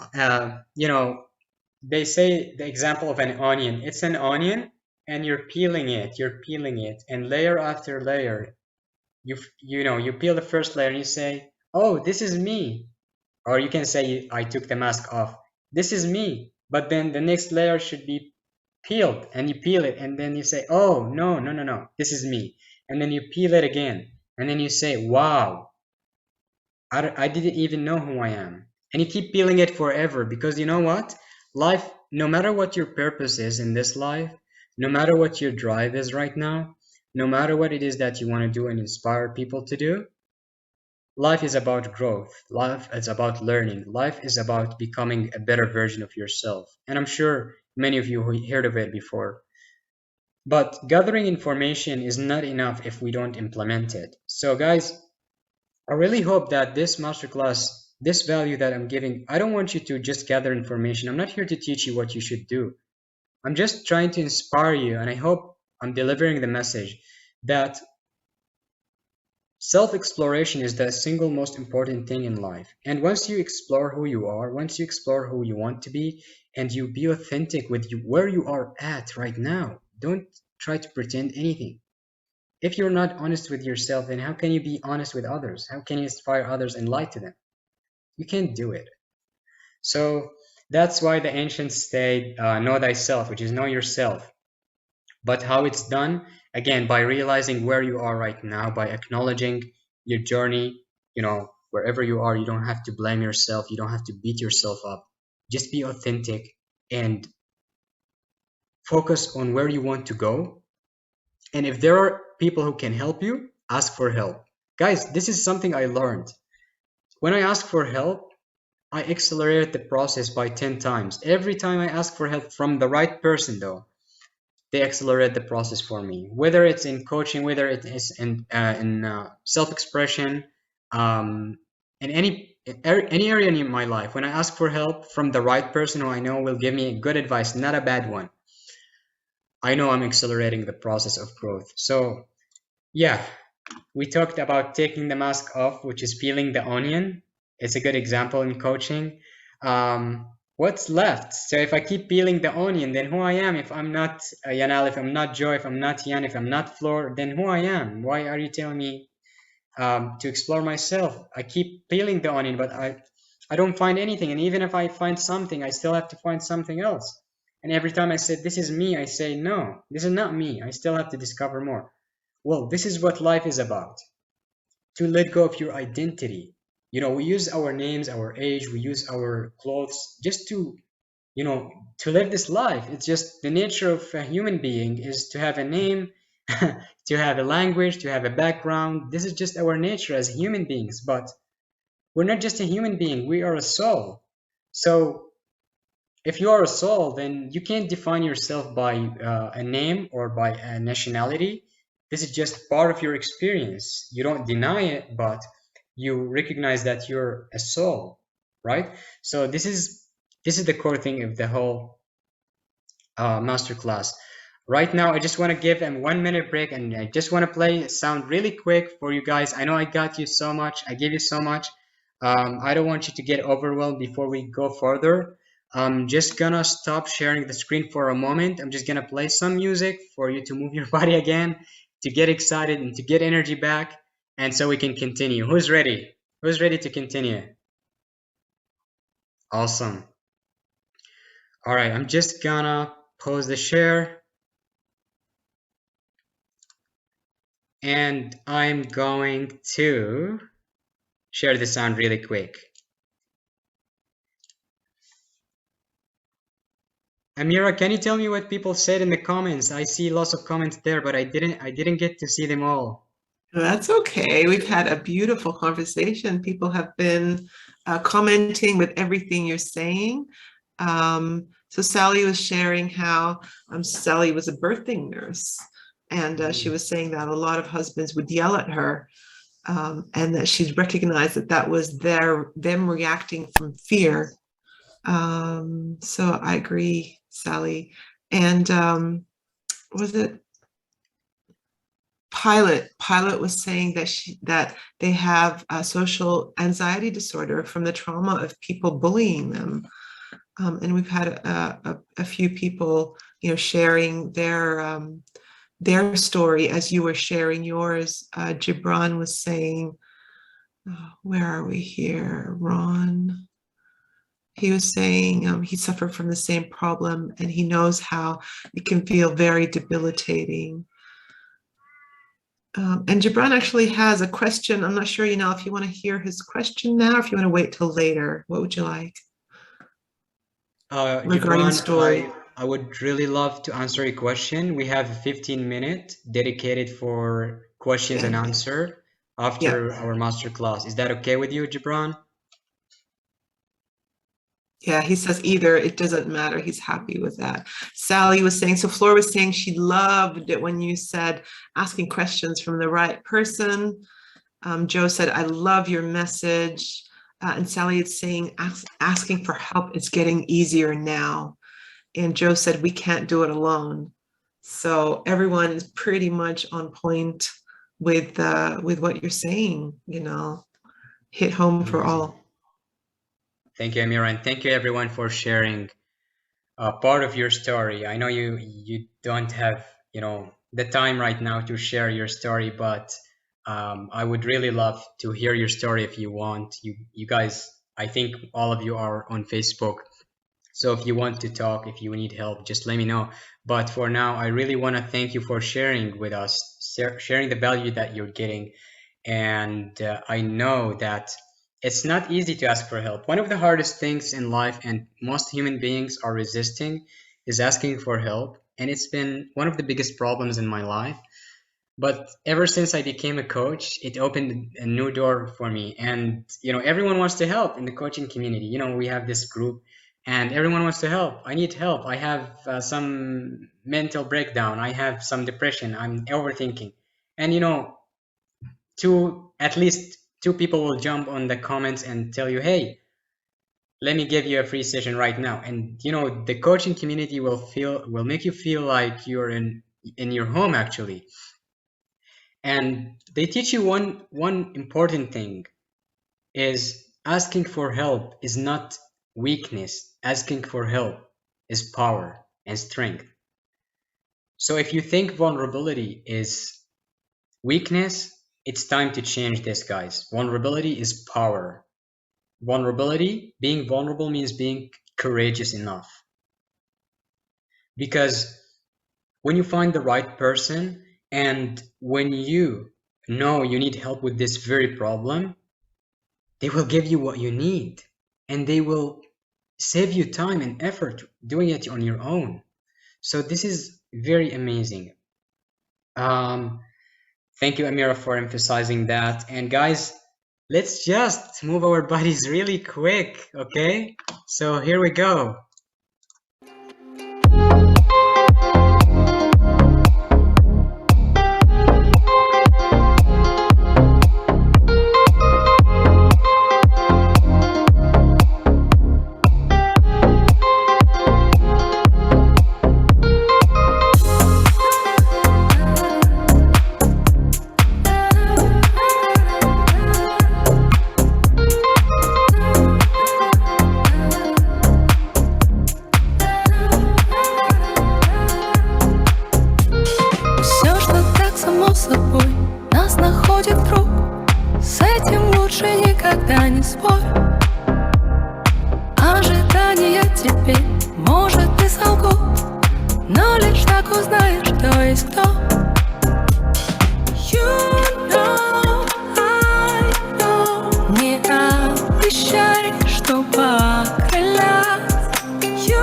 they say the example of an onion. It's an onion, and you're peeling it, and layer after layer, you peel the first layer and you say, oh, this is me. Or you can say, I took the mask off. This is me. But then the next layer should be peeled, and you peel it, and then you say, oh, no, no, no, no, this is me. And then you peel it again, and then you say, wow, I didn't even know who I am. And you keep peeling it forever, because you know what? Life, no matter what your purpose is in this life, no matter what your drive is right now, no matter what it is that you want to do and inspire people to do, life is about growth. Life is about learning. Life is about becoming a better version of yourself. And I'm sure many of you heard of it before. But gathering information is not enough if we don't implement it. So guys, I really hope that this masterclass, this value that I'm giving, I don't want you to just gather information. I'm not here to teach you what you should do. I'm just trying to inspire you, and I hope I'm delivering the message that self-exploration is the single most important thing in life. And once you explore who you are, once you explore who you want to be, and you be authentic with where you are at right now, don't try to pretend anything. If you're not honest with yourself, then how can you be honest with others? How can you inspire others and lie to them? You can't do it. So that's why the ancients say, know thyself, which is know yourself. But how it's done, again, by realizing where you are right now, by acknowledging your journey, wherever you are, you don't have to blame yourself. You don't have to beat yourself up. Just be authentic and focus on where you want to go. And if there are people who can help you, ask for help. Guys, this is something I learned. When I ask for help, I accelerate the process by 10 times. Every time I ask for help from the right person, though, they accelerate the process for me. Whether it's in coaching, whether it is in self-expression, in any any area in my life, when I ask for help from the right person who I know will give me good advice, not a bad one, I know I'm accelerating the process of growth. So yeah, we talked about taking the mask off, which is peeling the onion. It's a good example in coaching. What's left? So if I keep peeling the onion, then who I am if I'm not Yanal, if I'm not Joy, if I'm not Yan, if I'm not Flor, then who I am? Why are you telling me to explore myself? I keep peeling the onion, but I don't find anything. And even if I find something, I still have to find something else. And every time I say, this is me, I say, no, this is not me. I still have to discover more. Well, this is what life is about, to let go of your identity. We use our names, our age, we use our clothes just to live this life. It's just the nature of a human being is to have a name, to have a language, to have a background. This is just our nature as human beings, but we're not just a human being, we are a soul. So if you are a soul, then you can't define yourself by a name or by a nationality. This is just part of your experience. You don't deny it, but you recognize that you're a soul, right? So this is the core thing of the whole masterclass. Right now, I just want to give a 1 minute break, and I just want to play a sound really quick for you guys. I know I got you so much. I gave you so much. I don't want you to get overwhelmed before we go further. I'm just gonna stop sharing the screen for a moment. I'm just gonna play some music for you to move your body again, to get excited and to get energy back, and so we can continue. Who's ready? Who's ready to continue? Awesome. All right, I'm just gonna pause the share, and I'm going to share the sound really quick. Amira, can you tell me what people said in the comments? I see lots of comments there, but I didn't get to see them all. That's okay. We've had a beautiful conversation. People have been commenting with everything you're saying. So Sally was sharing how Sally was a birthing nurse, and she was saying that a lot of husbands would yell at her, and that she'd recognized that was them reacting from fear. So I agree, Sally. And was it Pilot was saying that they have a social anxiety disorder from the trauma of people bullying them. And we've had a few people, sharing their story as you were sharing yours. Gibran was saying, where are we here? Ron. He was saying he suffered from the same problem, and he knows how it can feel very debilitating. And Gibran actually has a question. I'm not sure, if you want to hear his question now, or if you want to wait till later. What would you like? Regarding the story. I would really love to answer a question. We have a 15-minute dedicated for questions and answer after our masterclass. Is that okay with you, Gibran? Yeah, he says either, it doesn't matter. He's happy with that. Sally was saying, so Flora was saying she loved it when you said asking questions from the right person. Joe said, I love your message. And Sally is saying, asking for help is getting easier now. And Joe said, we can't do it alone. So everyone is pretty much on point with what you're saying, hit home for all. Thank you, Amira, and thank you everyone for sharing part of your story. I know you don't have the time right now to share your story, but I would really love to hear your story if you want. You guys, I think all of you are on Facebook, so if you want to talk, if you need help, just let me know. But for now, I really want to thank you for sharing with us, sharing the value that you're getting, and I know that it's not easy to ask for help. One of the hardest things in life, and most human beings are resisting, is asking for help. And it's been one of the biggest problems in my life. But ever since I became a coach, it opened a new door for me. And, everyone wants to help in the coaching community. We have this group and everyone wants to help. I need help. I have some mental breakdown. I have some depression. I'm overthinking. And, to at least two people will jump on the comments and tell you, hey, let me give you a free session right now. And you know, the coaching community will make you feel like you're in your home actually. And they teach you one important thing is asking for help is not weakness. Asking for help is power and strength. So if you think vulnerability is weakness, it's time to change this, guys. Vulnerability is power. Vulnerability, being vulnerable means being courageous enough. Because when you find the right person and when you know you need help with this very problem, they will give you what you need and they will save you time and effort doing it on your own. So this is very amazing. Thank you, Amira, for emphasizing that. And guys, let's just move our bodies really quick, okay? So here we go. Все, что так само собой нас находит круг, с этим лучше никогда не спорь. Ожидания теперь, может, и солгут, но лишь так узнаешь, кто есть кто. You know, I know, не обещай, что покрылят. You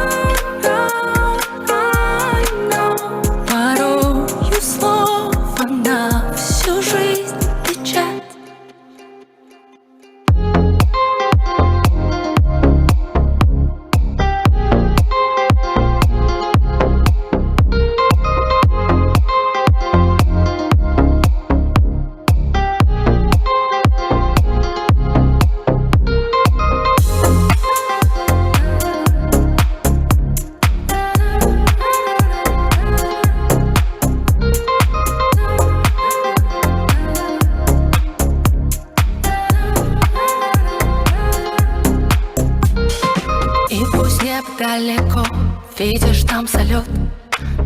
know, I know, порою слово на всю жизнь печать. И пусть небо далеко, видишь там салют,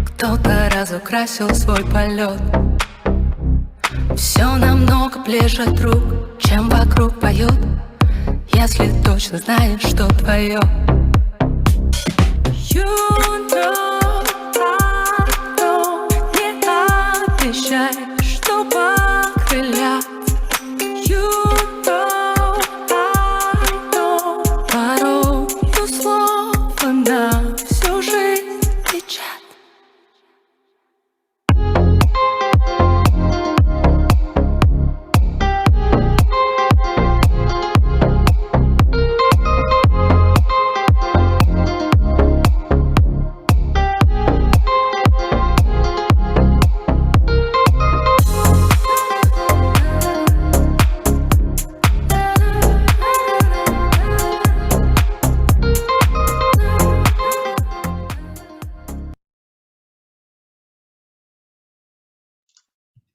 кто-то разукрасил свой полет. Все намного ближе, друг, чем вокруг поют, если точно знаешь, что твое. You know, I know, не обещай, что покрылят. You know, I know, порою слово на всю жизнь печать.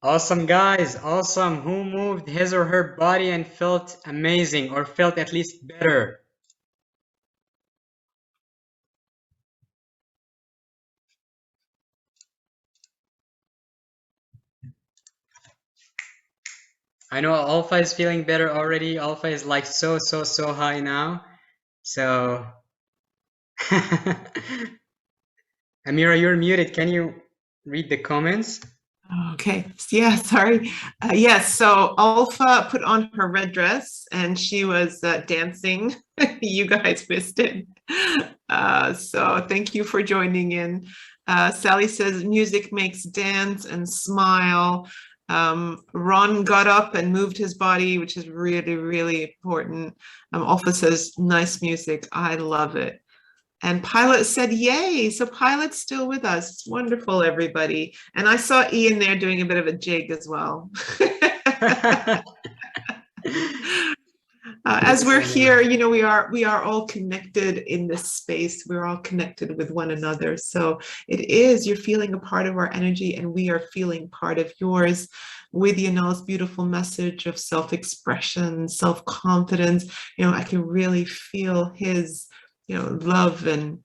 Awesome, guys. Awesome. Who moved his or her body and felt amazing or felt at least better? I know Alpha is feeling better already. Alpha is like so high now. So, Amira, you're muted. Can you read the comments? Okay. Yeah, sorry. Yes, so Alpha put on her red dress and she was dancing. You guys missed it. So thank you for joining in. Sally says music makes dance and smile. Ron got up and moved his body, which is really, really important. Alpha says nice music. I love it. And Pilot said, yay. So Pilot's still with us. It's wonderful, everybody. And I saw Ian there doing a bit of a jig as well. Thank As you we're so much. here, we are all connected in this space. We're all connected with one another. So you're feeling a part of our energy, and we are feeling part of yours with Yanal's beautiful message of self-expression, self-confidence. I can really feel his, love and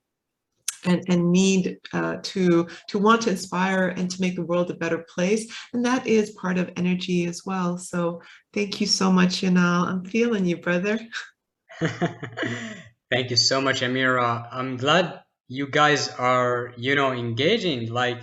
need to want to inspire and to make the world a better place. And that is part of energy as well. So thank you so much, Yanal. I'm feeling you, brother. Thank you so much, Amira. I'm glad you guys are, engaging. Like,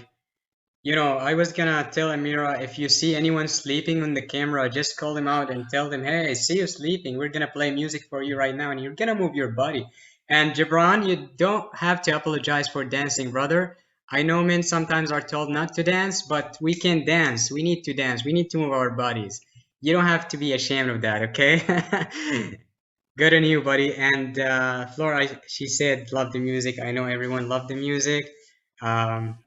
I was gonna tell Amira, if you see anyone sleeping on the camera, just call them out and tell them, hey, I see you sleeping. We're gonna play music for you right now, and you're gonna move your body. And Gibran, you don't have to apologize for dancing, brother. I know men sometimes are told not to dance, but we can dance. We need to dance. We need to move our bodies. You don't have to be ashamed of that, okay? Good on you, buddy. And Flora, she said, love the music. I know everyone loved the music. Um,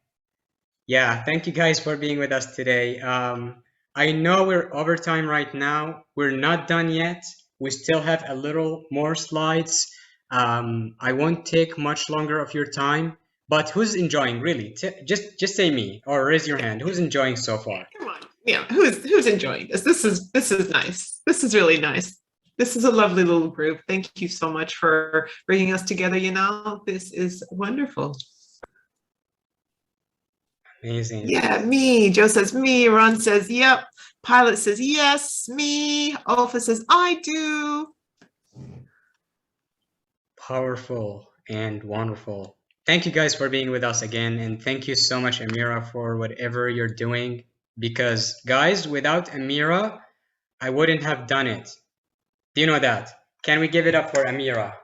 yeah, thank you guys for being with us today. I know we're over time right now. We're not done yet. We still have a little more slides. I won't take much longer of your time, but who's enjoying really? Just say me or raise your hand. Who's enjoying so far? Come on. Yeah, who's enjoying this? This is nice. This is really nice. This is a lovely little group. Thank you so much for bringing us together. This is wonderful. Amazing. Yeah, me. Joe says me. Ron says yep. Pilot says yes. Me. Alpha says I do. Powerful and wonderful. Thank you guys for being with us again, and thank you so much, Amira, for whatever you're doing. Because, guys, without Amira, I wouldn't have done it. Do you know that? Can we give it up for Amira?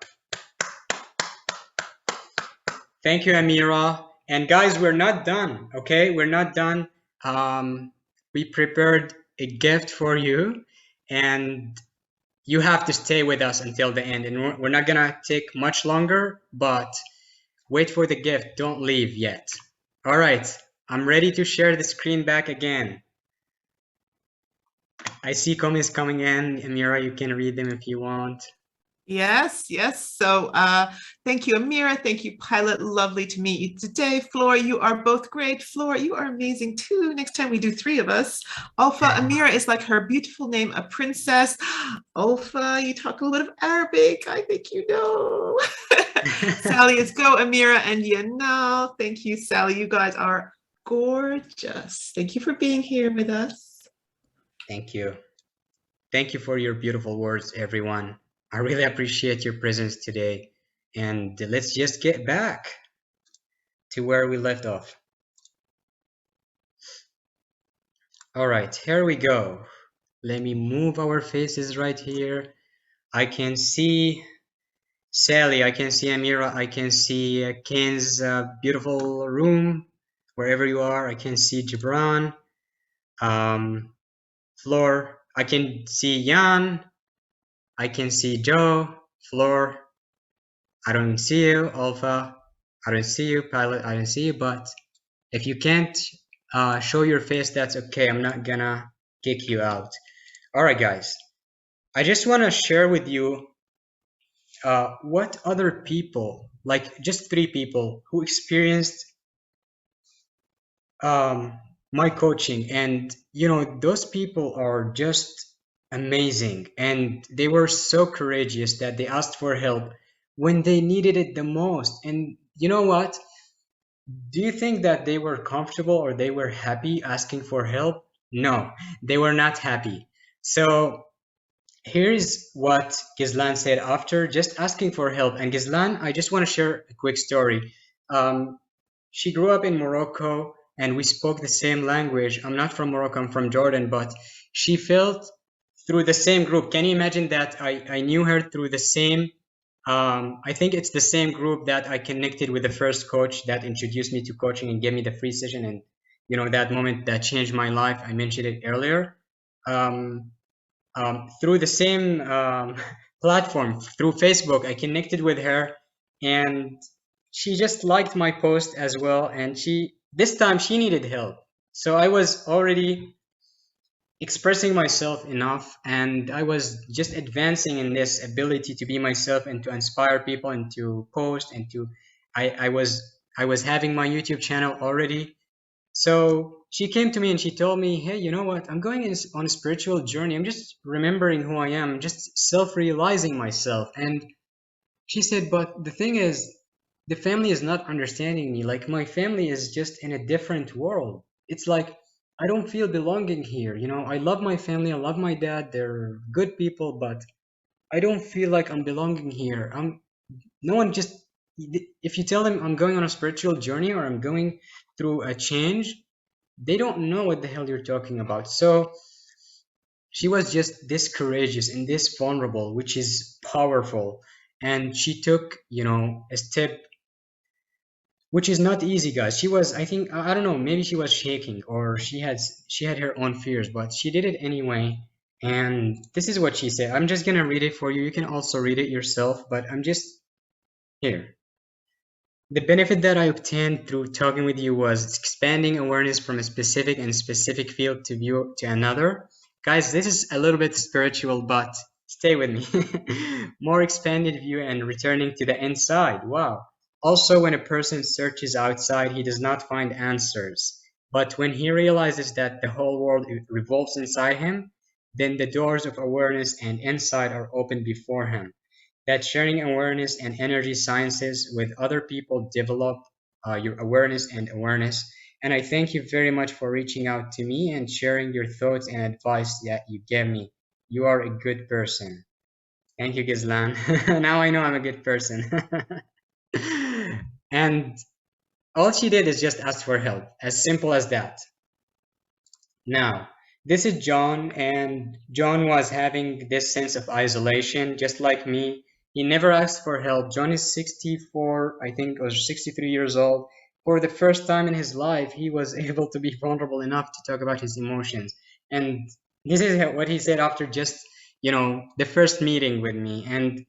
Thank you, Amira. And guys, we're not done, okay? We're not done. We prepared a gift for you, and you have to stay with us until the end. And we're not gonna take much longer, but wait for the gift. Don't leave yet. All right, I'm ready to share the screen back again. I see comments coming in. Amira, you can read them if you want. Yes, yes. So thank you, Amira. Thank you, Pilot. Lovely to meet you today. Flora, you are both great. Flora, you are amazing too. Next time we do three of us. Alpha, Amira is like her beautiful name, a princess. Alpha, you talk a little bit of Arabic. I think you know. Sally is go, Amira and Yanal. Thank you, Sally. You guys are gorgeous. Thank you for being here with us. Thank you. Thank you for your beautiful words, everyone. I really appreciate your presence today. And let's just get back to where we left off. All right, here we go. Let me move our faces right here. I can see Sally, I can see Amira, I can see Ken's beautiful room, wherever you are. I can see Gibran, Floor, I can see Jan, I can see Joe, Floor, I don't see you, Alpha, I don't see you, Pilot, I don't see you, but if you can't show your face, that's okay. I'm not gonna kick you out. All right, guys, I just want to share with you what other people, like just 3 people who experienced my coaching, and those people are just amazing, and they were so courageous that they asked for help when they needed it the most. And you know what? Do you think that they were comfortable or they were happy asking for help? No, they were not happy. So here's what Gizlan said after just asking for help. And Gizlan, I just want to share a quick story. She grew up in Morocco and we spoke the same language. I'm not from Morocco, I'm from Jordan, but she felt through the same group. Can you imagine that I knew her through the same, I think it's the same group that I connected with the first coach that introduced me to coaching and gave me the free session. And, that moment that changed my life, I mentioned it earlier. Through the same platform, through Facebook, I connected with her, and she just liked my post as well. And this time she needed help. So I was already expressing myself enough, and I was just advancing in this ability to be myself and to inspire people and to post and to I was having my YouTube channel already. So she came to me and she told me, "Hey, you know what? I'm going on a spiritual journey. I'm just remembering who I am, just self-realizing myself." And she said, "But the thing is, the family is not understanding me. Like my family is just in a different world. It's like I don't feel belonging here. You know, I love my family. I love my dad. They're good people, but I don't feel like I'm belonging here. No one just if you tell them I'm going on a spiritual journey or I'm going through a change, they don't know what the hell you're talking about." So she was just this courageous and this vulnerable, which is powerful. And she took, a step which is not easy, guys. She was, I think, I don't know, maybe she was shaking or she had her own fears, but she did it anyway. And this is what she said. I'm just gonna read it for you. You can also read it yourself, but I'm just here. The benefit that I obtained through talking with you was expanding awareness from a specific field to view to another. Guys, this is a little bit spiritual, but stay with me. More expanded view and returning to the inside. Wow. Also, when a person searches outside, he does not find answers. But when he realizes that the whole world revolves inside him, then the doors of awareness and insight are open before him. That sharing awareness and energy sciences with other people develop your awareness. And I thank you very much for reaching out to me and sharing your thoughts and advice that you gave me. You are a good person. Thank you, Gizlan. Now I know I'm a good person. And all she did is just ask for help, as simple as that. Now, this is John, and John was having this sense of isolation, just like me. He never asked for help. John is 64, I think, or 63 years old. For the first time in his life, he was able to be vulnerable enough to talk about his emotions. And this is what he said after just, the first meeting with me. And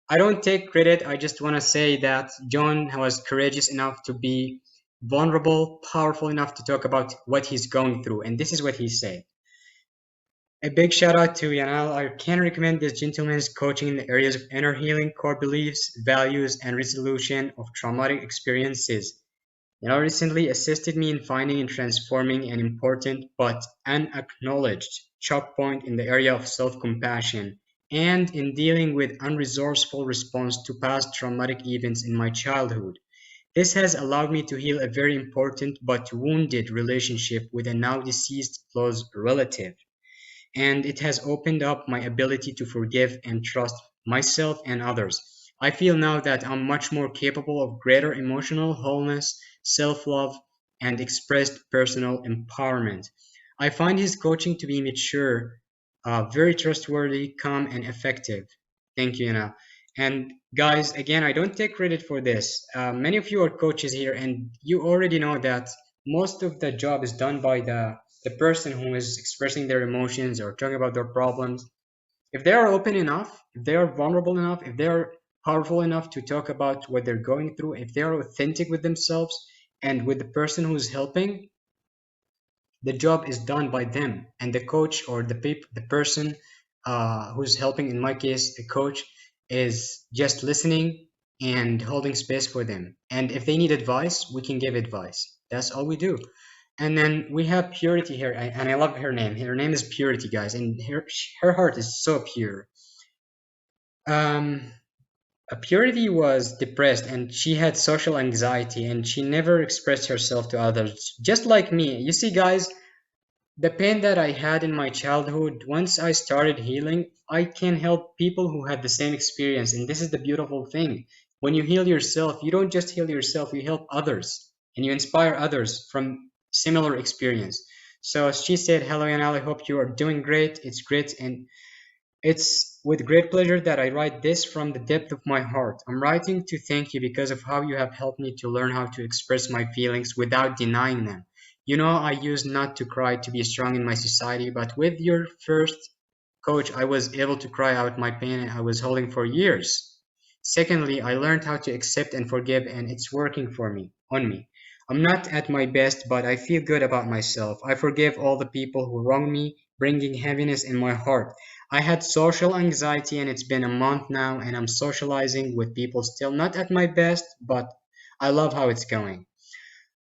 I don't take credit. I just want to say that John was courageous enough to be vulnerable, powerful enough to talk about what he's going through. And this is what he said. A big shout out to Yanal. I can recommend this gentleman's coaching in the areas of inner healing, core beliefs, values, and resolution of traumatic experiences. Yanal recently assisted me in finding and transforming an important but unacknowledged choke point in the area of self-compassion and in dealing with unresourceful response to past traumatic events in my childhood. This has allowed me to heal a very important but wounded relationship with a now deceased close relative, and it has opened up my ability to forgive and trust myself and others. I feel now that I'm much more capable of greater emotional wholeness, self love, and expressed personal empowerment. I find his coaching to be mature, very trustworthy, calm, and effective. Thank you, Anna. And guys, again, I don't take credit for this. Many of you are coaches here, and you already know that most of the job is done by the person who is expressing their emotions or talking about their problems. If they are open enough, if they are vulnerable enough, if they are powerful enough to talk about what they're going through, if they are authentic with themselves and with the person who's helping, the job is done by them. And the coach or the person who's helping, in my case, the coach, is just listening and holding space for them. And if they need advice, we can give advice. That's all we do. And then we have Purity here, and I love her name. Her name is Purity, guys, and her heart is so pure. Um, Purity was depressed, and she had social anxiety, and she never expressed herself to others, just like me. You see, guys, the pain that I had in my childhood, once I started healing, I can help people who had the same experience. And this is the beautiful thing. When you heal yourself, you don't just heal yourself, you help others and you inspire others from similar experience. So she said, "Hello, Yanal. I hope you are doing great. It's great. And it's with great pleasure that I write this from the depth of my heart. I'm writing to thank you because of how you have helped me to learn how to express my feelings without denying them. You know, I used not to cry to be strong in my society, but with your first coach, I was able to cry out my pain I was holding for years. Secondly, I learned how to accept and forgive, and it's working for me, on me. I'm not at my best, but I feel good about myself. I forgive all the people who wronged me, bringing heaviness in my heart. I had social anxiety, and it's been a month now, and I'm socializing with people still not at my best, but I love how it's going.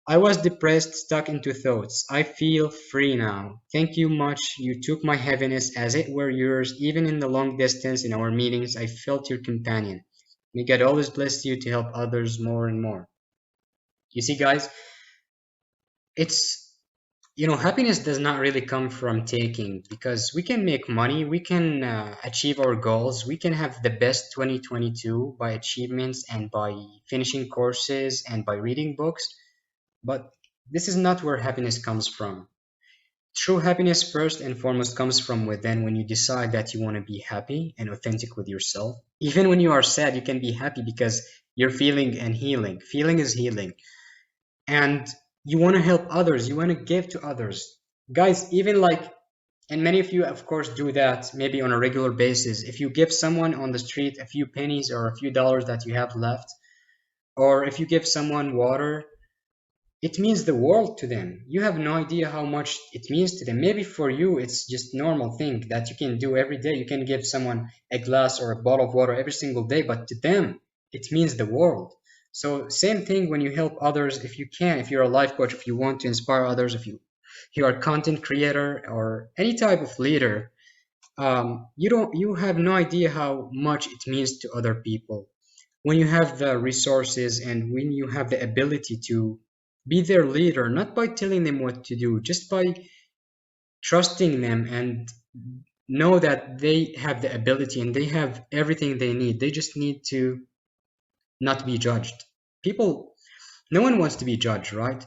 I was depressed, stuck into thoughts. I feel free now. Thank you much. You took my heaviness as it were yours. Even in the long distance in our meetings, I felt your companion. May God always bless you to help others more and more. You see, guys, it's, happiness does not really come from taking, because we can make money, we can achieve our goals, we can have the best 2022 by achievements and by finishing courses and by reading books, but this is not where happiness comes from. True happiness, first and foremost, comes from within when you decide that you want to be happy and authentic with yourself. Even when you are sad, you can be happy because you're feeling and healing. Feeling is healing. And you want to help others, you want to give to others. Guys, even like, and many of you, of course, do that maybe on a regular basis. If you give someone on the street a few pennies or a few dollars that you have left, or if you give someone water, it means the world to them. You have no idea how much it means to them. Maybe for you, it's just normal thing that you can do every day. You can give someone a glass or a bottle of water every single day, but to them, it means the world. So same thing when you help others, if you can, if you're a life coach, if you want to inspire others, if you are a content creator or any type of leader, you have no idea how much it means to other people when you have the resources and when you have the ability to be their leader, not by telling them what to do, just by trusting them and know that they have the ability and they have everything they need. They just need to not be judged. People, no one wants to be judged, right?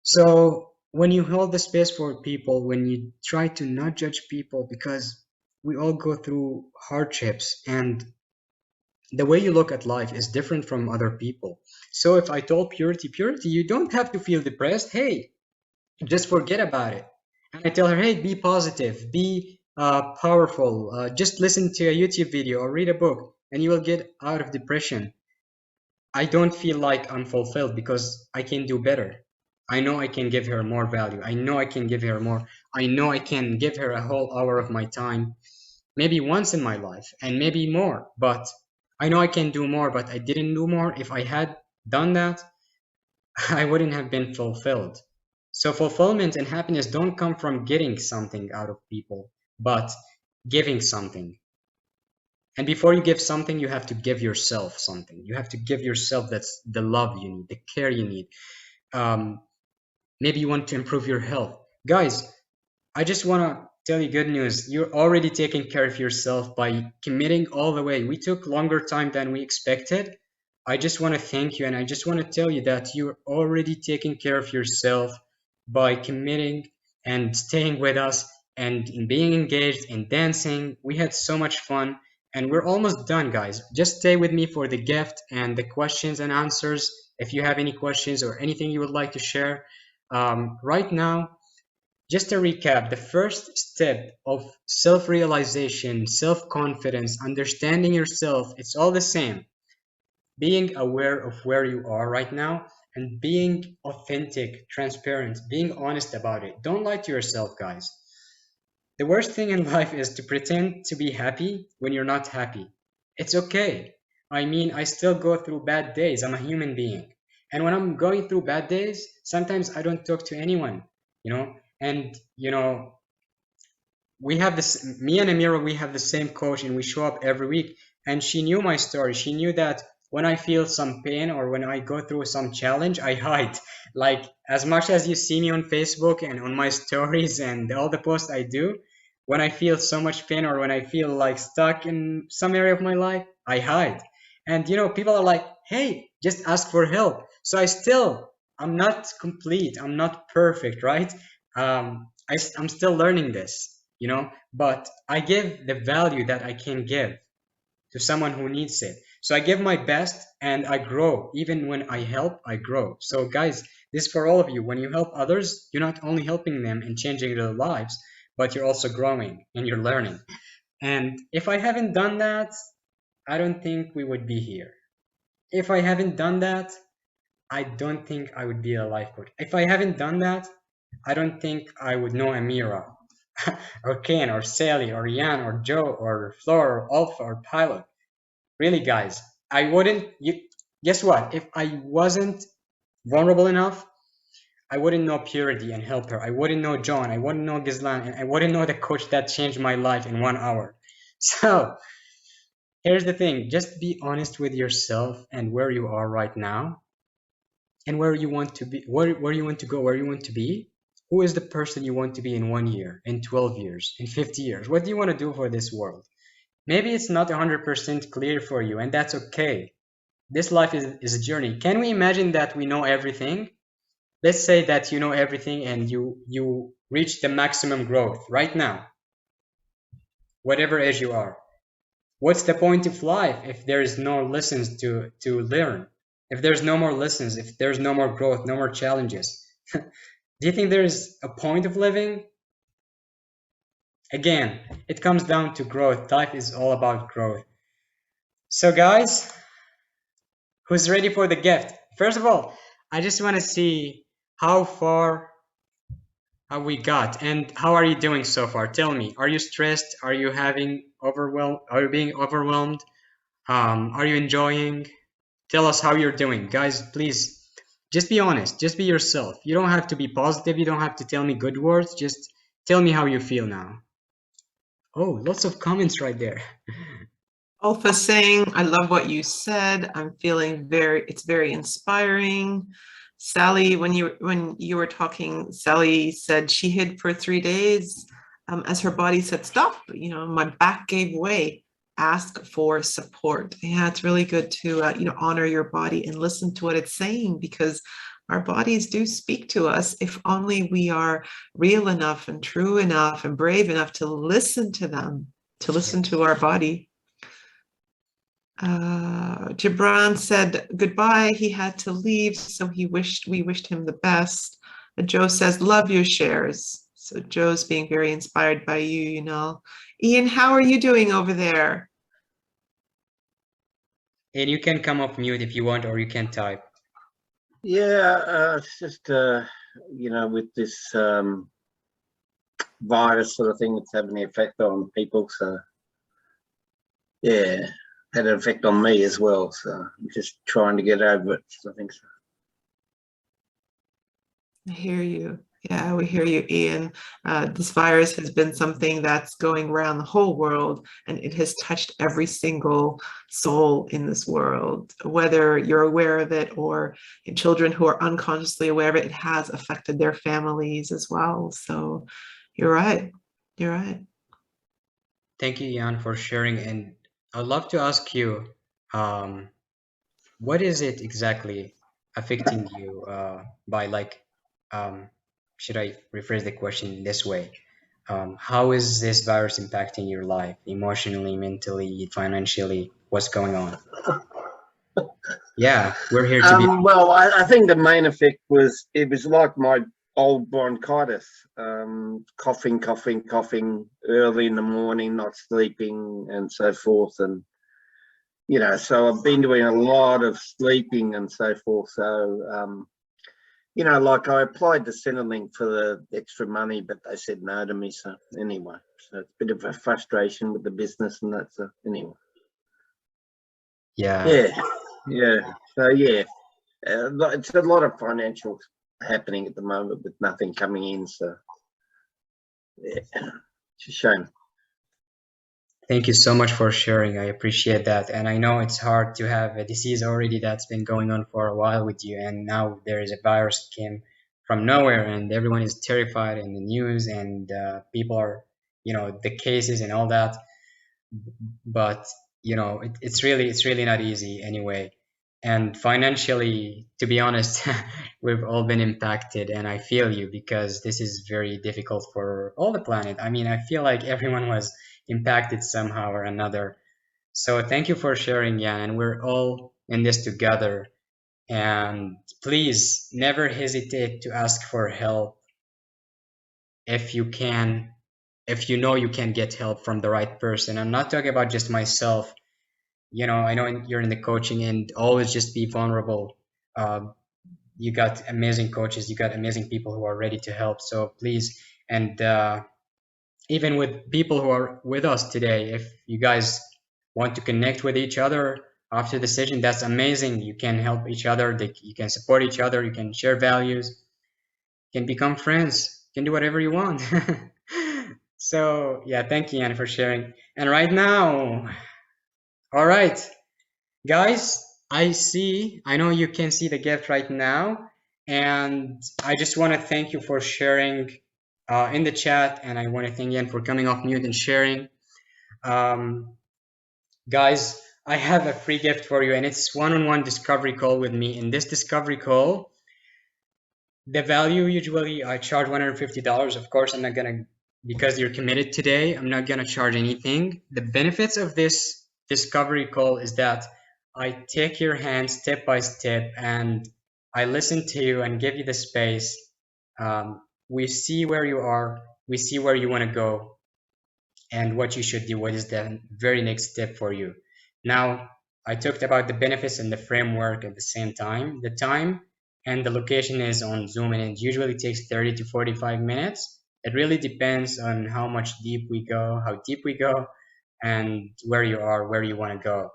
So when you hold the space for people, when you try to not judge people, because we all go through hardships and the way you look at life is different from other people. So if I told Purity, you don't have to feel depressed. Hey, just forget about it. And I tell her, hey, be positive, be powerful. Just listen to a YouTube video or read a book, and you will get out of depression. I don't feel like I'm fulfilled because I can do better. I know I can give her more value. I know I can give her more. I know I can give her a whole hour of my time, maybe once in my life, and maybe more. But I know I can do more, but I didn't do more. If I had done that, I wouldn't have been fulfilled. So fulfillment and happiness don't come from getting something out of people, but giving something. And before you give something, you have to give yourself something. You have to give yourself that's the love you need, the care you need. Maybe you want to improve your health. Guys, I just want to tell you good news. You're already taking care of yourself by committing all the way. We took longer time than we expected. I just want to thank you, and I just want to tell you that you're already taking care of yourself by committing and staying with us and in being engaged in dancing. We had so much fun, and we're almost done, guys. Just stay with me for the gift and the questions and answers. If you have any questions or anything you would like to share right now, just to recap, the first step of self-realization, self-confidence, understanding yourself, it's all the same. Being aware of where you are right now and being authentic, transparent, being honest about it. Don't lie to yourself, guys. The worst thing in life is to pretend to be happy when you're not happy. It's okay. I mean, I still go through bad days. I'm a human being. And when I'm going through bad days, sometimes I don't talk to anyone, and we have this, me and Amira, we have the same coach and we show up every week, and she knew my story. She knew that when I feel some pain or when I go through some challenge, I hide. Like, as much as you see me on Facebook and on my stories and all the posts I do, when I feel so much pain or when I feel like stuck in some area of my life, I hide. And people are like, hey, just ask for help. So I'm not complete, I'm not perfect, right? I'm still learning this, but I give the value that I can give to someone who needs it. So I give my best and I grow. Even when I help, I grow. So guys, this is for all of you. When you help others, you're not only helping them and changing their lives, but you're also growing and you're learning. And if I haven't done that, I don't think we would be here. If I haven't done that, I don't think I would be a life coach. If I haven't done that, I don't think I would know Amira. or Ken or Sally or Jan or Joe or Flor or Alpha or Pilot. Really, guys, I wouldn't. Guess what? If I wasn't vulnerable enough, I wouldn't know Purity and help her. I wouldn't know John. I wouldn't know Gizlan, and I wouldn't know the coach that changed my life in 1 hour. So here's the thing: just be honest with yourself and where you are right now, and where you want to be, where you want to go, where you want to be. Who is the person you want to be in 1 year, in 12 years, in 50 years? What do you want to do for this world? Maybe it's not 100% clear for you, and that's okay. This life is a journey. Can we imagine that we know everything? Let's say that you know everything and you reach the maximum growth right now, whatever age you are. What's the point of life if there is no lessons to learn? If there's no more lessons, if there's no more growth, no more challenges, do you think there's a point of living? Again, it comes down to growth. Life is all about growth. So guys, who's ready for the gift? First of all, I just want to see how far have we got, and how are you doing so far? Tell me, are you stressed? Are you having overwhelm? Are you being overwhelmed? Are you enjoying? Tell us how you're doing, guys. Please, just be honest. Just be yourself. You don't have to be positive. You don't have to tell me good words. Just tell me how you feel now. Oh, lots of comments right there. Alpha saying, I love what you said. I'm feeling it's very inspiring. Sally, when you were talking, Sally said she hid for 3 days as her body said, stop, my back gave way. Ask for support. Yeah, it's really good to honor your body and listen to what it's saying, because our bodies do speak to us if only we are real enough and true enough and brave enough to listen to them, to listen to our body. Gibran said goodbye. He had to leave, so we wished him the best. Joe says, love your shares. So Joe's being very inspired by you, Ian, how are you doing over there? And you can come off mute if you want, or you can type. Yeah, it's just, with this virus sort of thing, it's having an effect on people. So, yeah, had an effect on me as well. So I'm just trying to get over it. So I think so. I hear you. Yeah, we hear you, Ian. This virus has been something that's going around the whole world, and it has touched every single soul in this world. Whether you're aware of it or children who are unconsciously aware of it, it has affected their families as well. So you're right. You're right. Thank you, Jan, for sharing. And I'd love to ask you, what is it exactly affecting you by should I rephrase the question this way? How is this virus impacting your life emotionally, mentally, financially? What's going on? Yeah, we're here to be. Well, I think the main effect was, it was like my old bronchitis, coughing early in the morning, not sleeping and so forth. And, so I've been doing a lot of sleeping and so forth. So, I applied to Centrelink for the extra money, but they said no to me. So anyway, so it's a bit of a frustration with the business, and that's anyway. Yeah. So yeah, it's a lot of financial happening at the moment with nothing coming in. So yeah, it's a shame. Thank you so much for sharing. I appreciate that. And I know it's hard to have a disease already that's been going on for a while with you. And now there is a virus that came from nowhere, and everyone is terrified in the news, and people are, the cases and all that. But, it's really not easy anyway. And financially, to be honest, we've all been impacted, and I feel you, because this is very difficult for all the planet. I mean, I feel like everyone was impacted somehow or another. So thank you for sharing, Jan, and we're all in this together. And please never hesitate to ask for help if you can, if you know you can get help from the right person. I'm not talking about just myself. I know you're in the coaching, and always just be vulnerable. You got amazing coaches, you got amazing people who are ready to help. So please, and even with people who are with us today. If you guys want to connect with each other after the session, that's amazing. You can help each other, you can support each other, you can share values, you can become friends, you can do whatever you want. So yeah, thank you, Anne, for sharing. And right now, all right, guys, I know you can see the gift right now, and I just want to thank you for sharing in the chat, and I want to thank Ian for coming off mute and sharing. Um, guys, I have a free gift for you, and it's one-on-one discovery call with me. In this discovery call, the value usually I charge $150. Of course, I'm not gonna, because you're committed today, I'm not gonna charge anything. The benefits of this discovery call is that I take your hand step by step and I listen to you and give you the space. We see where you are, we see where you want to go, and what you should do, what is the very next step for you. Now, I talked about the benefits and the framework at the same time. The time and the location is on Zoom, and it usually takes 30 to 45 minutes. It really depends on how much deep we go, how deep we go, and where you are, where you want to go.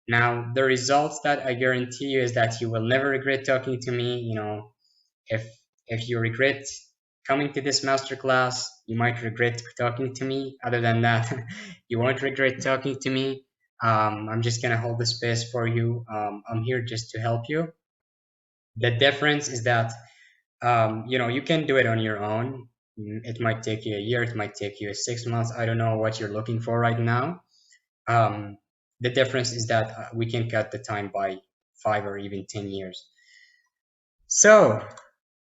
Now, the results that I guarantee you is that you will never regret talking to me. You know, if if you regret coming to this masterclass, you might regret talking to me. Other than that, you won't regret talking to me. I'm just gonna hold the space for you. I'm here just to help you. The difference is that you know, you can do it on your own. It might take you a year, it might take you 6 months. I don't know what you're looking for right now. Um, the difference is that we can cut the time by 5 or even 10 years. So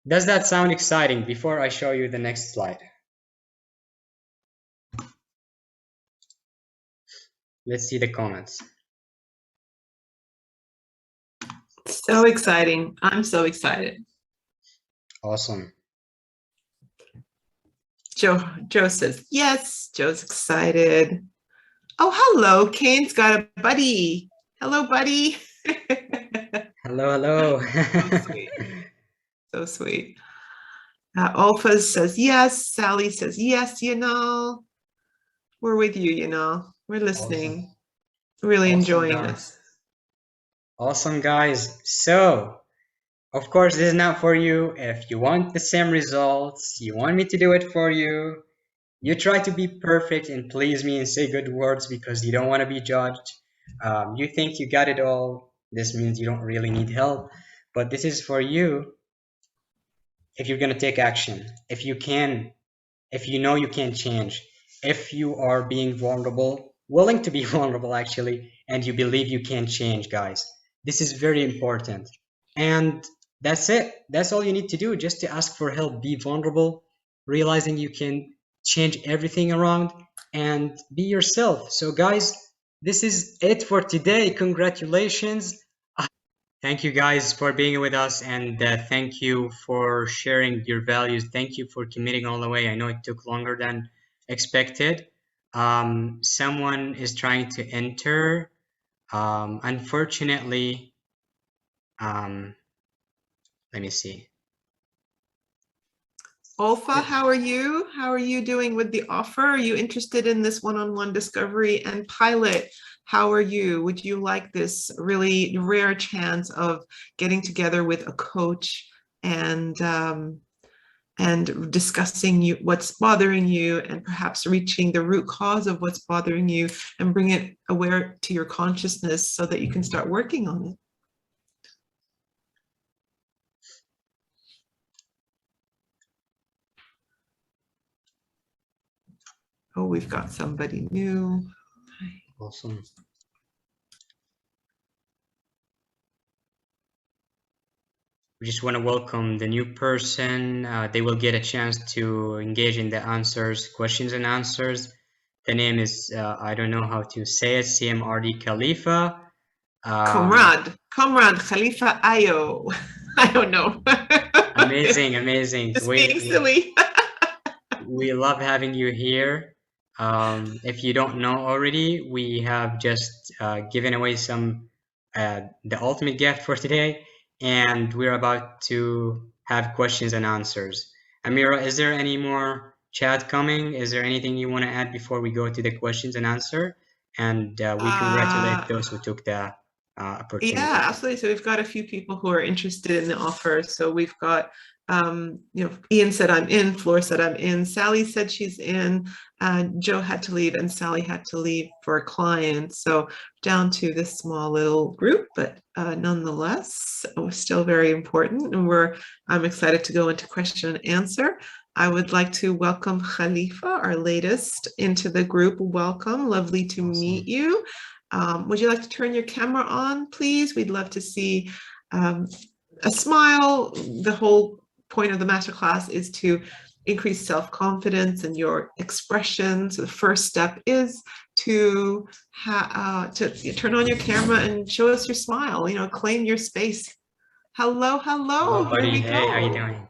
does that sound exciting? Before I show you the next slide, let's see the comments. So exciting. I'm so excited. Awesome. Joe says, yes, Joe's excited. Oh, hello. Kane's got a buddy. Hello, buddy. Hello, hello. So sweet. So sweet. Olfa says, yes. Sally says, yes, you know. We're with you, you know. We're listening. Awesome. Really Awesome, enjoying guys. this. Awesome, guys. So, of course, this is not for you. If you want the same results, you want me to do it for you, you try to be perfect and please me and say good words because you don't want to be judged. You think you got it all. This means you don't really need help. But this is for you if you're going to take action. If you can, if you know you can change, if you are being vulnerable, willing to be vulnerable actually, and you believe you can change, guys. This is very important. And that's it. That's all you need to do, just to ask for help, be vulnerable, realizing you can change everything around and be yourself. So guys, this is it for today. Congratulations. Thank you guys for being with us, and thank you for sharing your values. Thank you for committing all the way. I know it took longer than expected. Someone is trying to enter. Unfortunately, let me see. Olfa, how are you? How are you doing with the offer? Are you interested in this one-on-one discovery and pilot? How are you? Would you like this really rare chance of getting together with a coach and discussing what's bothering you and perhaps reaching the root cause of what's bothering you and bring it aware to your consciousness so that you can start working on it? Oh, we've got somebody new. Awesome. We just want to welcome the new person. They will get a chance to engage in the answers, questions and answers. The name is, I don't know how to say it, CMRD Khalifa. Comrade Khalifa Ayo. I don't know. Amazing, amazing. Just being silly. We love having you here. If you don't know already, we have just given away some the ultimate gift for today, and we're about to have questions and answers. Amira, is there any more chat coming. Is there anything you want to add before we go to the questions and answer? And we congratulate those who took the opportunity. Yeah, absolutely. So we've got a few people who are interested in the offer. So we've got, Ian said I'm in, Floor said I'm in, Sally said she's in, Joe had to leave, and Sally had to leave for a client. So down to this small little group, but nonetheless, still very important. And I'm excited to go into question and answer. I would like to welcome Khalifa, our latest, into the group. Welcome, lovely to meet you. Would you like to turn your camera on, please? We'd love to see a smile. The whole point of the masterclass is to increase self-confidence and your expression. So the first step is to turn on your camera and show us your smile. Claim your space. Hello, hello. Hello, buddy. Here we Hey, go. how you doing?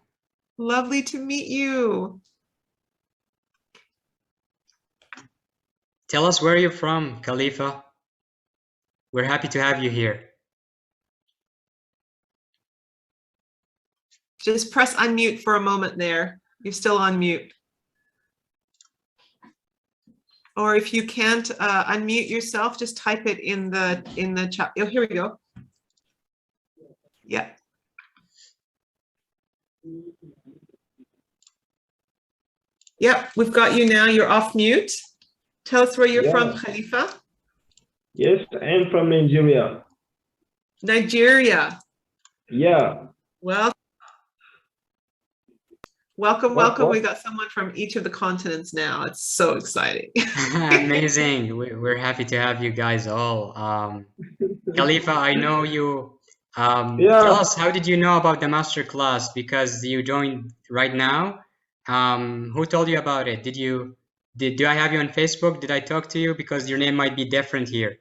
Lovely to meet you. Tell us where you're from, Khalifa. We're happy to have you here. Just press unmute for a moment there. You're still on mute. Or if you can't unmute yourself, just type it in the chat. Oh, here we go. Yeah. Yep, we've got you now. You're off mute. Tell us where you're from, Khalifa. Yes, I'm from Nigeria. Nigeria. Yeah. Well, welcome. We got someone from each of the continents now. It's so exciting. Amazing. We're happy to have you guys all. Khalifa, I know you. Tell us, how did you know about the masterclass? Because you joined right now. Who told you about it? Do I have you on Facebook? Did I talk to you? Because your name might be different here.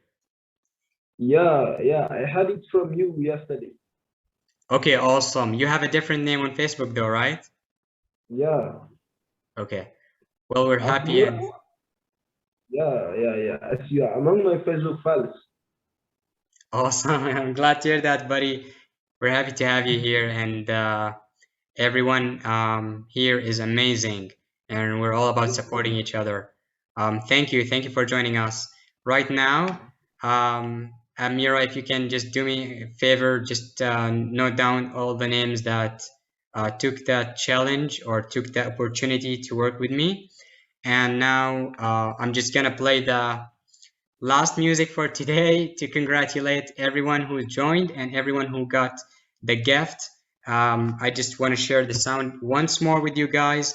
Yeah, I had it from you yesterday. Okay, awesome. You have a different name on Facebook though, right? Yeah. Okay. Well, we're happy. Yeah. As you are among my Facebook files. Awesome. I'm glad to hear that, buddy. We're happy to have you here, and everyone here is amazing, and we're all about supporting each other. Thank you for joining us. Right now, Amira, if you can just do me a favor, just note down all the names that took that challenge or took the opportunity to work with me. And now I'm just gonna play the last music for today to congratulate everyone who joined and everyone who got the gift. I just want to share the sound once more with you guys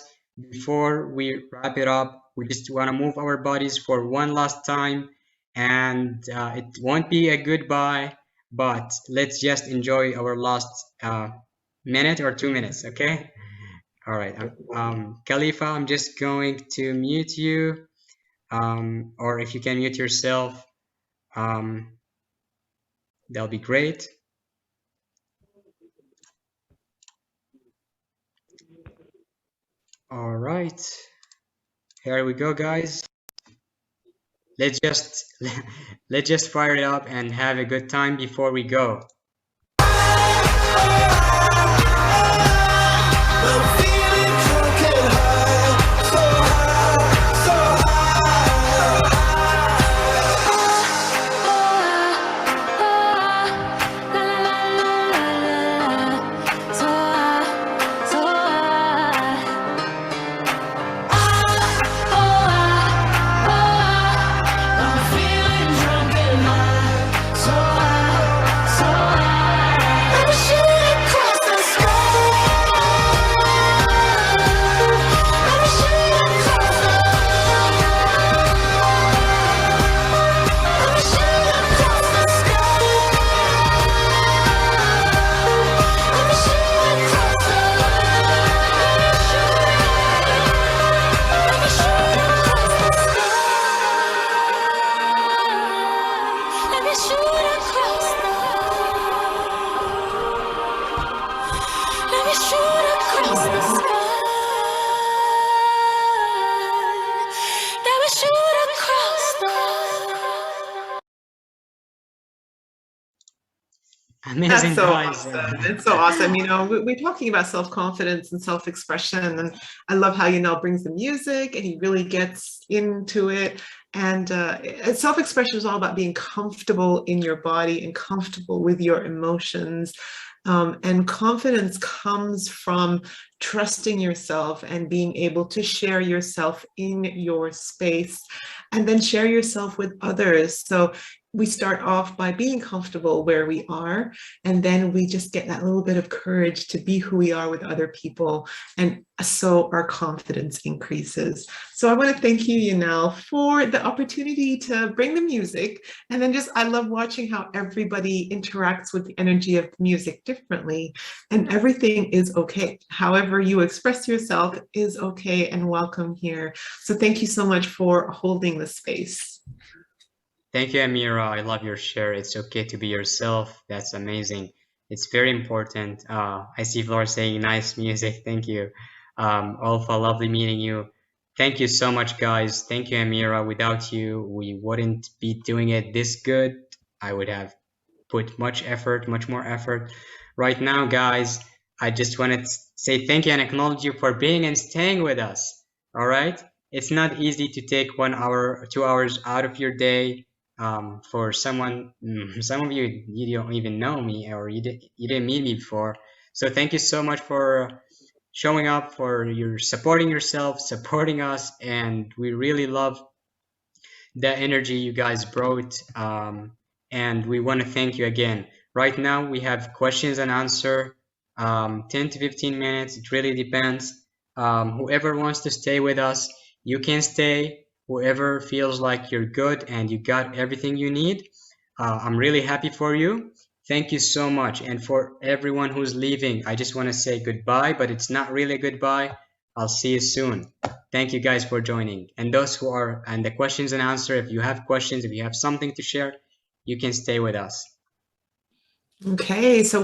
before we wrap it up. We just want to move our bodies for one last time, and it won't be a goodbye, but let's just enjoy our last minute or 2 minutes, okay? All right, Khalifa, I'm just going to mute you, or if you can mute yourself, that'll be great. All right, here we go, guys. Let's just fire it up and have a good time before we go. Amazing, That's so guys. awesome. It's so awesome. We're talking about self-confidence and self-expression, and I love how brings the music and he really gets into it. And self-expression is all about being comfortable in your body and comfortable with your emotions. And confidence comes from trusting yourself and being able to share yourself in your space and then share yourself with others. So we start off by being comfortable where we are, and then we just get that little bit of courage to be who we are with other people. And so our confidence increases. So I want to thank you, Yanel, for the opportunity to bring the music. And then I love watching how everybody interacts with the energy of music differently. And everything is okay. However you express yourself is okay and welcome here. So thank you so much for holding the space. Thank you, Amira. I love your share. It's okay to be yourself. That's amazing. It's very important. I see Flora saying nice music. Thank you. Alpha, lovely meeting you. Thank you so much, guys. Thank you, Amira. Without you, we wouldn't be doing it this good. I would have put much more effort. Right now, guys, I just want to say thank you and acknowledge you for being and staying with us. All right? It's not easy to take 1 hour, 2 hours out of your day. For someone, some of you, you don't even know me or you didn't meet me before. So thank you so much for showing up, for your supporting yourself, supporting us, and we really love the energy you guys brought. And we want to thank you again. Right now we have questions and answer, 10 to 15 minutes. It really depends. Whoever wants to stay with us, you can stay. Whoever feels like you're good and you got everything you need, I'm really happy for you. Thank you so much. And for everyone who's leaving, I just want to say goodbye, but it's not really a goodbye. I'll see you soon. Thank you guys for joining. And those who are, and the questions and answer, if you have questions, if you have something to share, you can stay with us. Okay, so